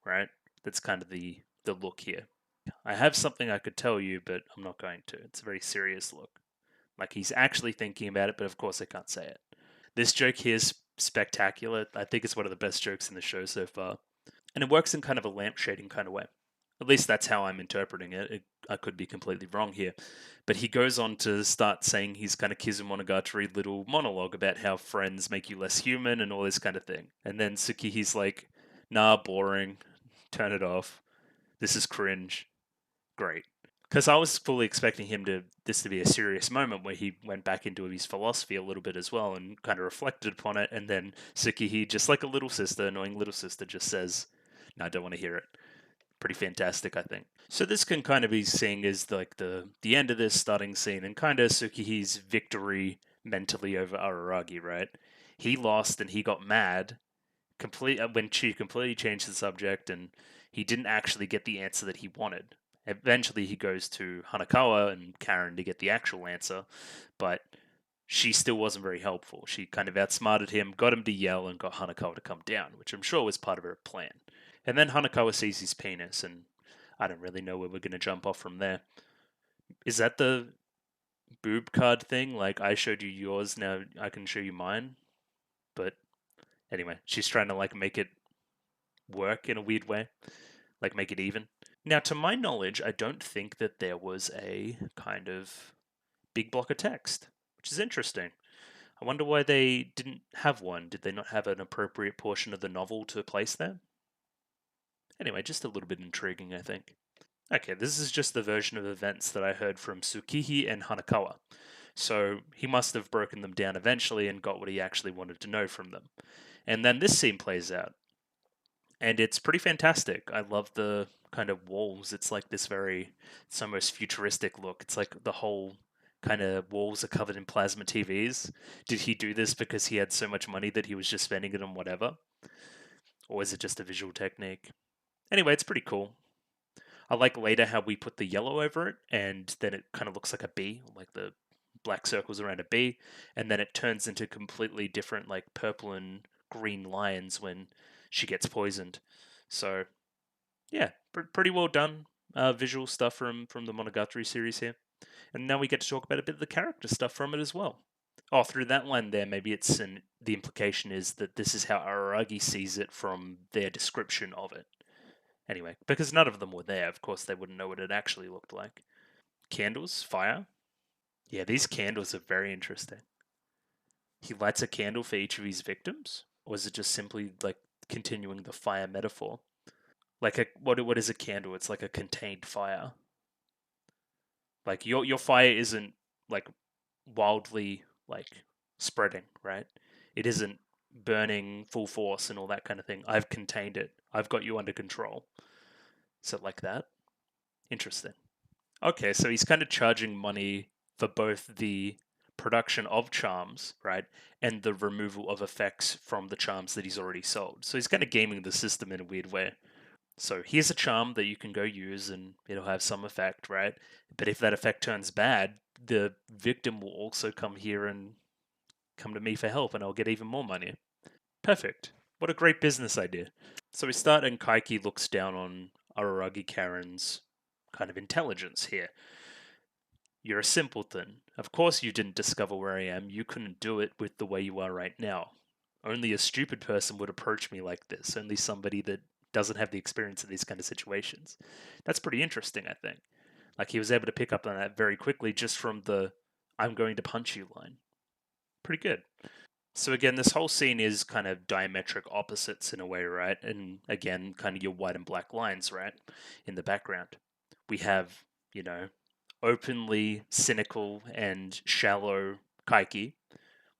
right? That's kind of the look here. I have something I could tell you, but I'm not going to. It's a very serious look. Like he's actually thinking about it, but of course I can't say it. This joke here is spectacular. I think it's one of the best jokes in the show so far. And it works in kind of a lampshading kind of way. At least that's how I'm interpreting it. I could be completely wrong here. But he goes on to start saying his kind of Nisemonogatari little monologue about how friends make you less human and all this kind of thing. And then Tsukihi's like, nah, boring. Turn it off. This is cringe. Great. Because I was fully expecting this to be a serious moment where he went back into his philosophy a little bit as well and kind of reflected upon it. And then Tsukihi, just like a little sister, annoying little sister, just says, no, I don't want to hear it. Pretty fantastic, I think. So this can kind of be seen as like the end of this starting scene and kind of Tsukihi's victory mentally over Araragi, right? He lost and he got mad when she completely changed the subject and he didn't actually get the answer that he wanted. Eventually he goes to Hanakawa and Karen to get the actual answer, but she still wasn't very helpful. She kind of outsmarted him, got him to yell, and got Hanakawa to come down, which I'm sure was part of her plan. And then Hanakawa sees his penis, and I don't really know where we're going to jump off from there. Is that the boob card thing? Like, I showed you yours, now I can show you mine? But anyway, she's trying to, like, make it work in a weird way. Like, make it even. Now, to my knowledge, I don't think that there was a kind of big block of text, which is interesting. I wonder why they didn't have one. Did they not have an appropriate portion of the novel to place there? Anyway, just a little bit intriguing, I think. Okay, this is just the version of events that I heard from Tsukihi and Hanakawa. So he must have broken them down eventually and got what he actually wanted to know from them. And then this scene plays out. And it's pretty fantastic. I love the kind of walls. It's like this it's almost futuristic look. It's like the whole kind of walls are covered in plasma TVs. Did he do this because he had so much money that he was just spending it on whatever? Or is it just a visual technique? Anyway, it's pretty cool. I like later how we put the yellow over it, and then it kind of looks like a bee, like the black circles around a bee, and then it turns into completely different, like purple and green lines when she gets poisoned. So, yeah, pretty well done visual stuff from the Monogatari series here. And now we get to talk about a bit of the character stuff from it as well. Oh, through that line there, maybe the implication is that this is how Araragi sees it from their description of it. Anyway, because none of them were there, of course they wouldn't know what it actually looked like. Candles? Fire? Yeah, these candles are very interesting. He lights a candle for each of his victims? Or is it just simply like continuing the fire metaphor? Like what is a candle? It's like a contained fire. Like your fire isn't like wildly like spreading, right? It isn't burning full force and all that kind of thing. I've contained it. I've got you under control. So like that. Interesting. Okay, so he's kind of charging money for both the production of charms, right, and the removal of effects from the charms that he's already sold. So he's kind of gaming the system in a weird way. So here's a charm that you can go use and it'll have some effect, right? But if that effect turns bad, the victim will also come here and come to me for help and I'll get even more money. Perfect. What a great business idea. So we start and Kaiki looks down on Araragi Karen's kind of intelligence here. You're a simpleton. Of course you didn't discover where I am. You couldn't do it with the way you are right now. Only a stupid person would approach me like this. Only somebody that doesn't have the experience in these kind of situations. That's pretty interesting, I think. Like he was able to pick up on that very quickly just from the I'm going to punch you line. Pretty good. So again, this whole scene is kind of diametric opposites in a way, right? And again, kind of your white and black lines, right? In the background. We have, you know, openly cynical and shallow Kaiki,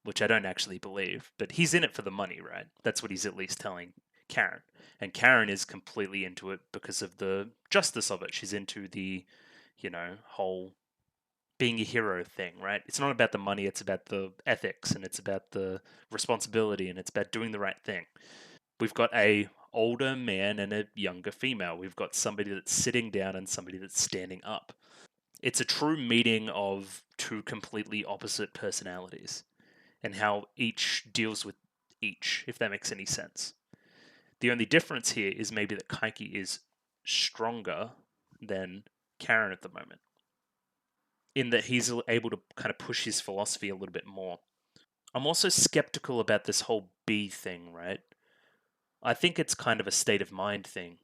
which I don't actually believe, but he's in it for the money, right? That's what he's at least telling Karen. And Karen is completely into it because of the justice of it. She's into the, whole being a hero thing, right? It's not about the money, it's about the ethics and it's about the responsibility and it's about doing the right thing. We've got a older man and a younger female. We've got somebody that's sitting down and somebody that's standing up. It's a true meeting of two completely opposite personalities and how each deals with each, if that makes any sense. The only difference here is maybe that Kaiki is stronger than Karen at the moment, in that he's able to kind of push his philosophy a little bit more. I'm also skeptical about this whole B thing, right? I think it's kind of a state of mind thing,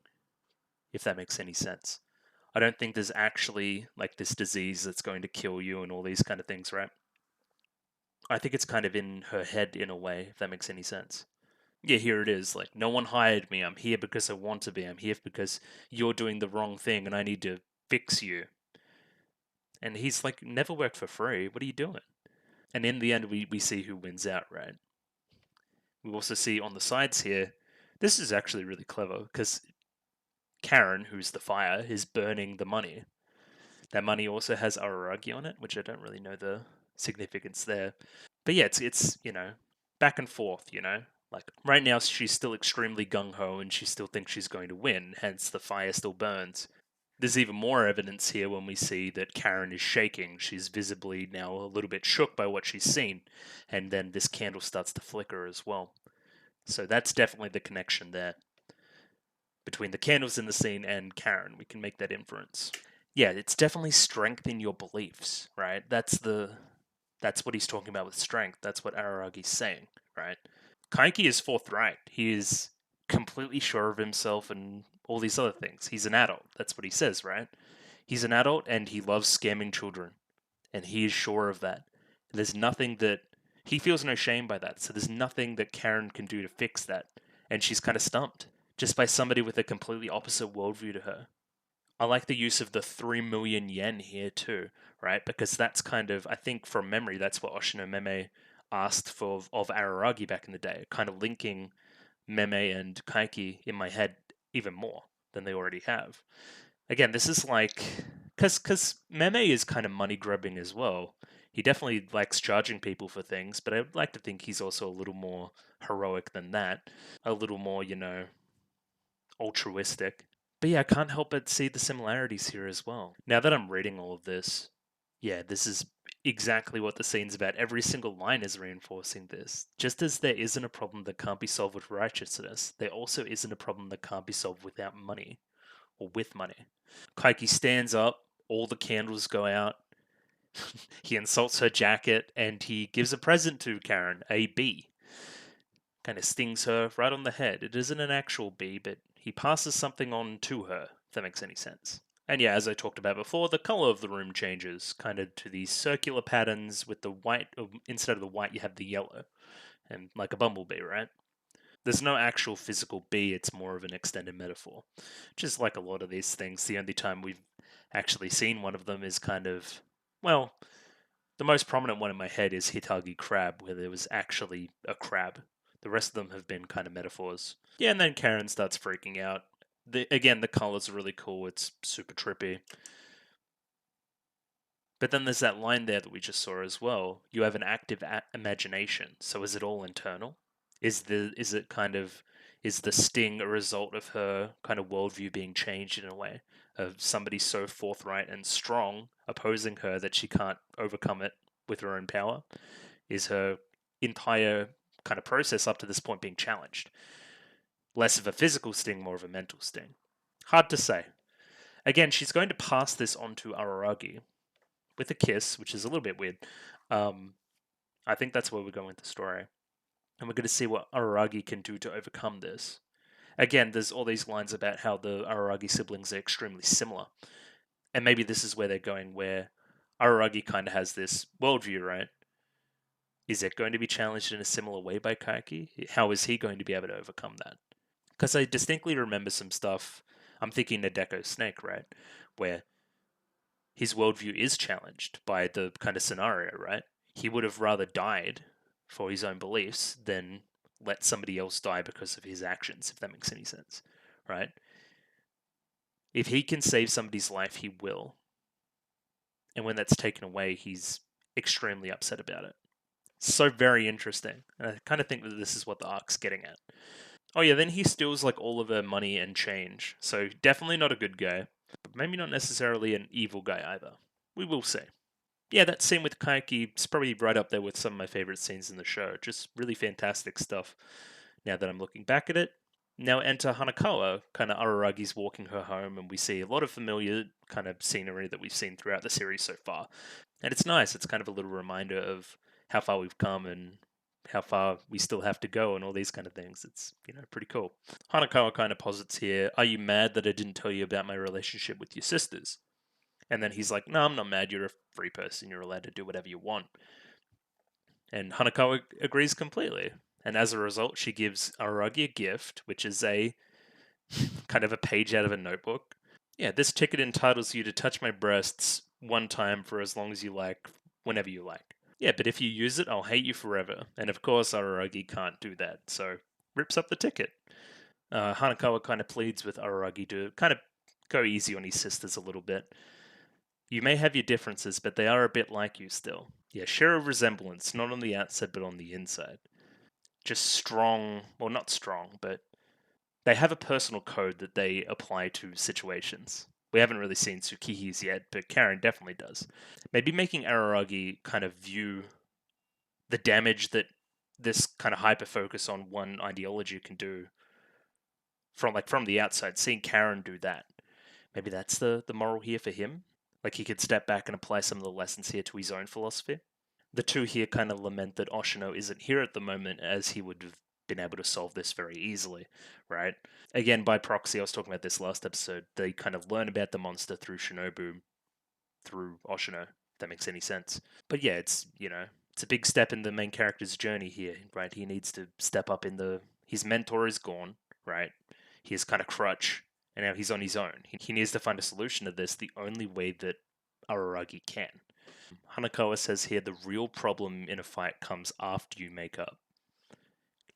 if that makes any sense. I don't think there's actually like this disease that's going to kill you and all these kind of things, right? I think it's kind of in her head in a way, if that makes any sense. Yeah, here it is. Like, no one hired me. I'm here because I want to be. I'm here because you're doing the wrong thing and I need to fix you. And he's like, never worked for free. What are you doing? And in the end, we see who wins out, right? We also see on the sides here, this is actually really clever because Karen, who's the fire, is burning the money. That money also has Araragi on it, which I don't really know the significance there. But yeah, it's back and forth, Like right now she's still extremely gung ho and she still thinks she's going to win, hence the fire still burns. There's even more evidence here when we see that Karen is shaking. She's visibly now a little bit shook by what she's seen, and then this candle starts to flicker as well. So that's definitely the connection there between the candles in the scene and Karen. We can make that inference. Yeah, it's definitely strength in your beliefs, right? That's what he's talking about with strength. That's what Araragi's saying, right? Kaiki is forthright. He is completely sure of himself and all these other things. He's an adult. That's what he says, right? He's an adult and he loves scamming children. And he is sure of that. There's nothing that he feels no shame by that. So there's nothing that Karen can do to fix that. And she's kind of stumped just by somebody with a completely opposite worldview to her. I like the use of the 3 million yen here too, right? Because that's kind of, I think from memory, that's what Oshino Meme asked for of Araragi back in the day, kind of linking Meme and Kaiki in my head even more than they already have. Again, this is like, because Meme is kind of money grubbing as well. He definitely likes charging people for things, but I'd like to think he's also a little more heroic than that, a little more, altruistic. But yeah, I can't help but see the similarities here as well. Now that I'm reading all of this, yeah, this is exactly what the scene's about. Every single line is reinforcing this. Just as there isn't a problem that can't be solved with righteousness, there also isn't a problem that can't be solved without money or with money. Kaiki stands up, all the candles go out. He insults her jacket and he gives a present to Karen, a bee. Kind of stings her right on the head. It isn't an actual bee, but he passes something on to her, if that makes any sense. And yeah, as I talked about before, the color of the room changes kind of to these circular patterns with the white. Instead of the white, you have the yellow, and like a bumblebee, right? There's no actual physical B, it's more of an extended metaphor. Just like a lot of these things, the only time we've actually seen one of them is kind of, well, the most prominent one in my head is Hitagi Crab, where there was actually a crab. The rest of them have been kind of metaphors. Yeah, and then Karen starts freaking out. Again, the colors are really cool. It's super trippy. But then there's that line there that we just saw as well. You have an active imagination. So is it all internal? Is it kind of is the sting a result of her kind of worldview being changed in a way of somebody so forthright and strong opposing her that she can't overcome it with her own power? Is her entire kind of process up to this point being challenged? Less of a physical sting, more of a mental sting. Hard to say. Again, she's going to pass this on to Araragi with a kiss, which is a little bit weird. Um, I think that's where we're going with the story. And we're going to see what Araragi can do to overcome this. Again, there's all these lines about how the Araragi siblings are extremely similar. And maybe this is where they're going, where Araragi kind of has this worldview, right? Is it going to be challenged in a similar way by Kaiki? How is he going to be able to overcome that? Because I distinctly remember some stuff. I'm thinking Nadeko Snake, right? Where his worldview is challenged by the kind of scenario, right? He would have rather died for his own beliefs than let somebody else die because of his actions, if that makes any sense, right? If he can save somebody's life, he will. And when that's taken away, he's extremely upset about it. So very interesting. And I kind of think that this is what the arc's getting at. Oh yeah, then he steals like all of her money and change. So definitely not a good guy, but maybe not necessarily an evil guy either. We will see. Yeah, that scene with Kaiki is probably right up there with some of my favorite scenes in the show. Just really fantastic stuff now that I'm looking back at it. Now enter Hanakawa, kind of Araragi's walking her home, and we see a lot of familiar kind of scenery that we've seen throughout the series so far. And it's nice, it's kind of a little reminder of how far we've come and how far we still have to go and all these kind of things. It's, pretty cool. Hanakawa kind of posits here, are you mad that I didn't tell you about my relationship with your sisters? And then he's like, no, I'm not mad. You're a free person. You're allowed to do whatever you want. And Hanakawa agrees completely. And as a result, she gives Araragi a gift, which is a kind of a page out of a notebook. Yeah, this ticket entitles you to touch my breasts one time for as long as you like, whenever you like. Yeah, but if you use it, I'll hate you forever. And of course, Araragi can't do that, so rips up the ticket. Hanakawa kind of pleads with Araragi to kind of go easy on his sisters a little bit. You may have your differences, but they are a bit like you still. Yeah, share a resemblance, not on the outside, but on the inside. Just strong, well, not strong, but they have a personal code that they apply to situations. We haven't really seen Tsukihi's yet, but Karen definitely does. Maybe making Araragi kind of view the damage that this kind of hyper focus on one ideology can do from the outside, seeing Karen do that. Maybe that's the moral here for him. Like he could step back and apply some of the lessons here to his own philosophy. The two here kind of lament that Oshino isn't here at the moment, as he would have been able to solve this very easily, right? Again, by proxy, I was talking about this last episode. They kind of learn about the monster through Shinobu, through Oshino, if that makes any sense. But yeah, it's a big step in the main character's journey here, right? He needs to step up in the. His mentor is gone, right? He is kind of crutch, and now he's on his own. He needs to find a solution to this the only way that Araragi can. Hanakawa says here the real problem in a fight comes after you make up,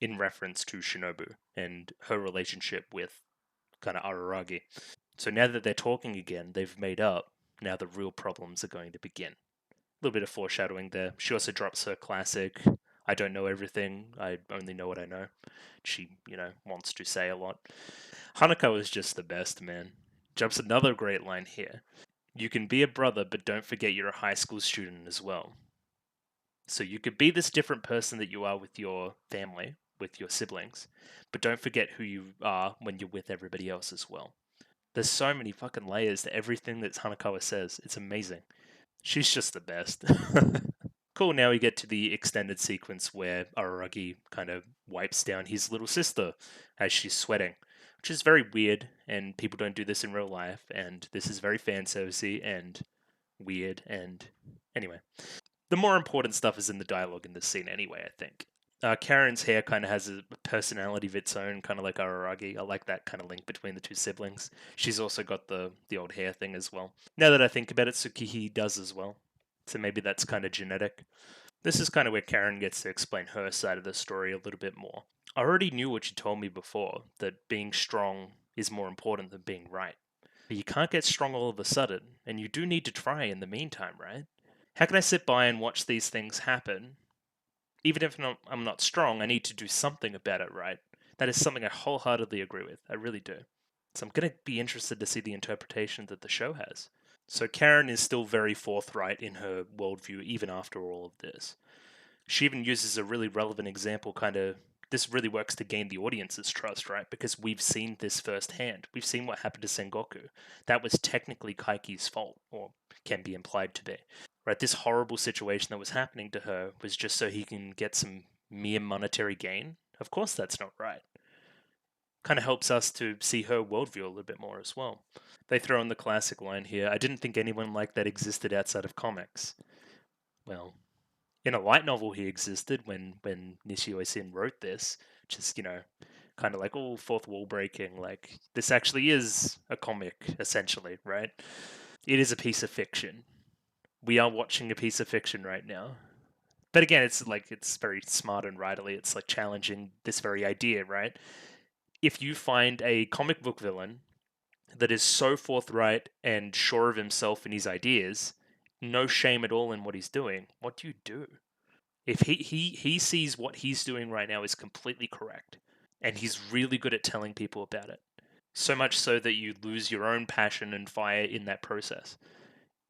in reference to Shinobu and her relationship with kind of Araragi. So now that they're talking again, they've made up, now the real problems are going to begin. A little bit of foreshadowing there. She also drops her classic, I don't know everything, I only know what I know. She, wants to say a lot. Hanako is just the best, man. Jumps another great line here. You can be a brother, but don't forget you're a high school student as well. So you could be this different person that you are with your family, with your siblings, but don't forget who you are when you're with everybody else as well. There's so many fucking layers to everything that Hanakawa says. It's amazing. She's just the best. Cool, now we get to the extended sequence where Araragi kind of wipes down his little sister as she's sweating, which is very weird, and people don't do this in real life, and this is very fan servicey and weird, and anyway. The more important stuff is in the dialogue in this scene anyway, I think. Karen's hair kind of has a personality of its own, kind of like Araragi. I like that kind of link between the two siblings. She's also got the old hair thing as well. Now that I think about it, Tsukihi does as well. So maybe that's kind of genetic. This is kind of where Karen gets to explain her side of the story a little bit more. I already knew what you told me before, that being strong is more important than being right. But you can't get strong all of a sudden, and you do need to try in the meantime, right? How can I sit by and watch these things happen? Even if I'm not strong, I need to do something about it, right? That is something I wholeheartedly agree with. I really do. So I'm going to be interested to see the interpretation that the show has. So Karen is still very forthright in her worldview even after all of this. She even uses a really relevant example, kind of. This really works to gain the audience's trust, right? Because we've seen this firsthand. We've seen what happened to Sengoku. That was technically Kaiki's fault, or can be implied to be. Right? This horrible situation that was happening to her was just so he can get some mere monetary gain. Of course, that's not right. Kind of helps us to see her worldview a little bit more as well. They throw in the classic line here, I didn't think anyone like that existed outside of comics. Well, in a light novel he existed when Nishio Sin wrote this, which is, kind of like, oh, fourth wall breaking. Like, this actually is a comic, essentially, right? It is a piece of fiction. We are watching a piece of fiction right now. But again, it's very smart and writerly. It's like challenging this very idea, right? If you find a comic book villain that is so forthright and sure of himself and his ideas, no shame at all in what he's doing, what do you do? If he sees what he's doing right now is completely correct, and he's really good at telling people about it, so much so that you lose your own passion and fire in that process.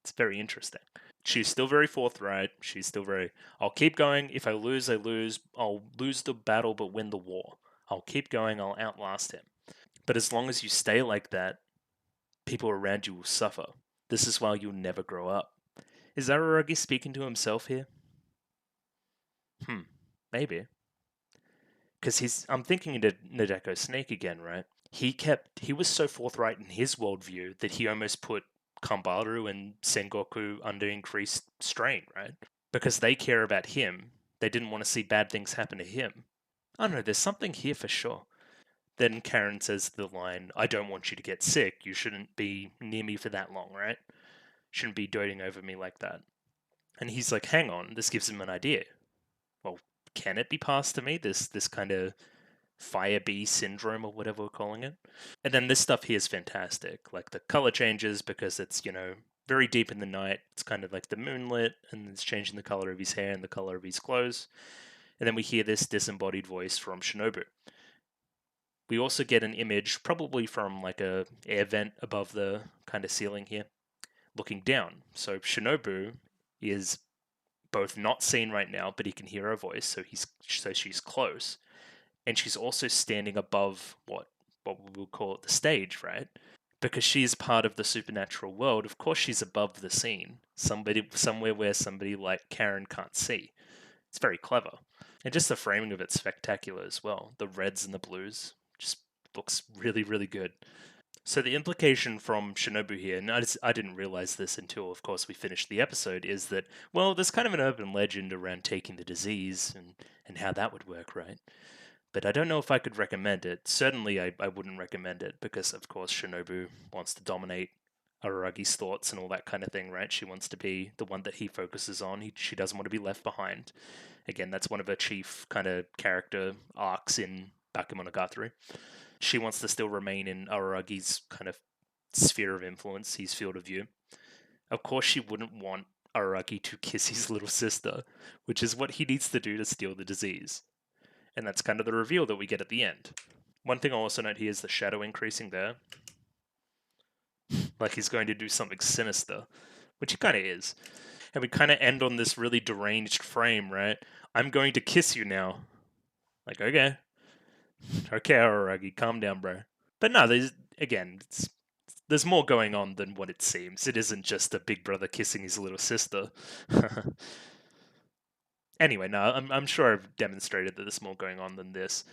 It's very interesting. She's still very forthright. She's still very, I'll keep going. If I lose, I lose. I'll lose the battle but win the war. I'll keep going. I'll outlast him. But as long as you stay like that, people around you will suffer. This is why you'll never grow up. Is Araragi speaking to himself here? Maybe. Because I'm thinking of Nadeko Snake again, right? He was so forthright in his worldview that he almost put Kambaru and Sengoku under increased strain, right? Because they care about him. They didn't want to see bad things happen to him. I don't know, there's something here for sure. Then Karen says the line, I don't want you to get sick. You shouldn't be near me for that long, right? Shouldn't be doting over me like that. And he's like, hang on, this gives him an idea. Well, can it be passed to me? This kind of fire bee syndrome or whatever we're calling it. And then this stuff here is fantastic. Like the color changes because it's, very deep in the night. It's kind of like the moonlit, and it's changing the color of his hair and the color of his clothes. And then we hear this disembodied voice from Shinobu. We also get an image, probably from like a air vent above the kind of ceiling here, looking down. So Shinobu is both not seen right now, but he can hear her voice, so she's close, and she's also standing above what we will call it the stage, right? Because she is part of the supernatural world. Of course, she's above the scene, somewhere where somebody like Karen can't see. It's very clever, and just the framing of it's spectacular as well. The reds and the blues just looks really, really good. So the implication from Shinobu here, and I didn't realize this until, of course, we finished the episode, is that, well, there's kind of an urban legend around taking the disease and how that would work, right? But I don't know if I could recommend it. Certainly, I wouldn't recommend it because, of course, Shinobu wants to dominate Araragi's thoughts and all that kind of thing, right? She wants to be the one that he focuses on. She doesn't want to be left behind. Again, that's one of her chief kind of character arcs in Bakemonogatari. She wants to still remain in Araragi's kind of sphere of influence, his field of view. Of course, she wouldn't want Araragi to kiss his little sister, which is what he needs to do to steal the disease. And that's kind of the reveal that we get at the end. One thing I'll also note here is the shadow increasing there. Like he's going to do something sinister, which he kind of is. And we kind of end on this really deranged frame, right? I'm going to kiss you now. Like, okay. Okay, Araragi, calm down, bro. But no, there's more going on than what it seems. It isn't just a big brother kissing his little sister. Anyway, no, I'm sure I've demonstrated that there's more going on than this.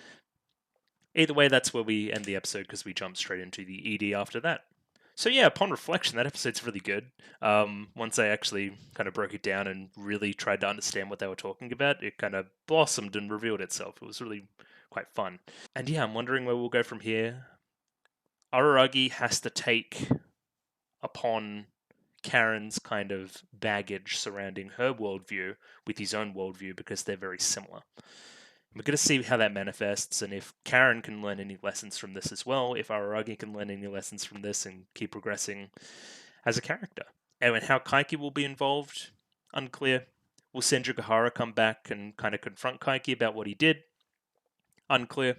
Either way, that's where we end the episode because we jump straight into the ED after that. So yeah, upon reflection, that episode's really good. Once I actually kind of broke it down and really tried to understand what they were talking about, it kind of blossomed and revealed itself. It was really quite fun. And yeah, I'm wondering where we'll go from here. Araragi has to take upon Karen's kind of baggage surrounding her worldview with his own worldview because they're very similar. We're going to see how that manifests and if Karen can learn any lessons from this as well, if Araragi can learn any lessons from this and keep progressing as a character. And how Kaiki will be involved, unclear. Will Senju come back and kind of confront Kaiki about what he did? Unclear.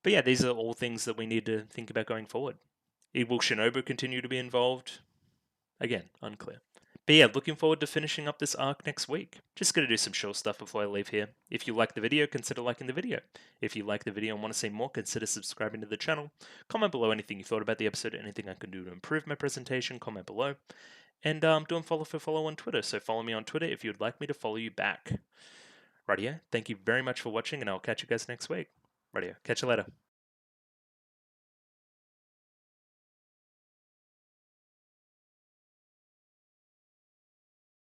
But yeah, these are all things that we need to think about going forward. Will Shinobu continue to be involved? Again, unclear. But yeah, looking forward to finishing up this arc next week. Just gonna do some short stuff before I leave here. If you like the video, consider liking the video. If you like the video and want to see more, consider subscribing to the channel. Comment below anything you thought about the episode, anything I can do to improve my presentation, comment below. And doing follow for follow on Twitter, so follow me on Twitter if you'd like me to follow you back. Rightio, thank you very much for watching, and I'll catch you guys next week. Rightio, catch you later.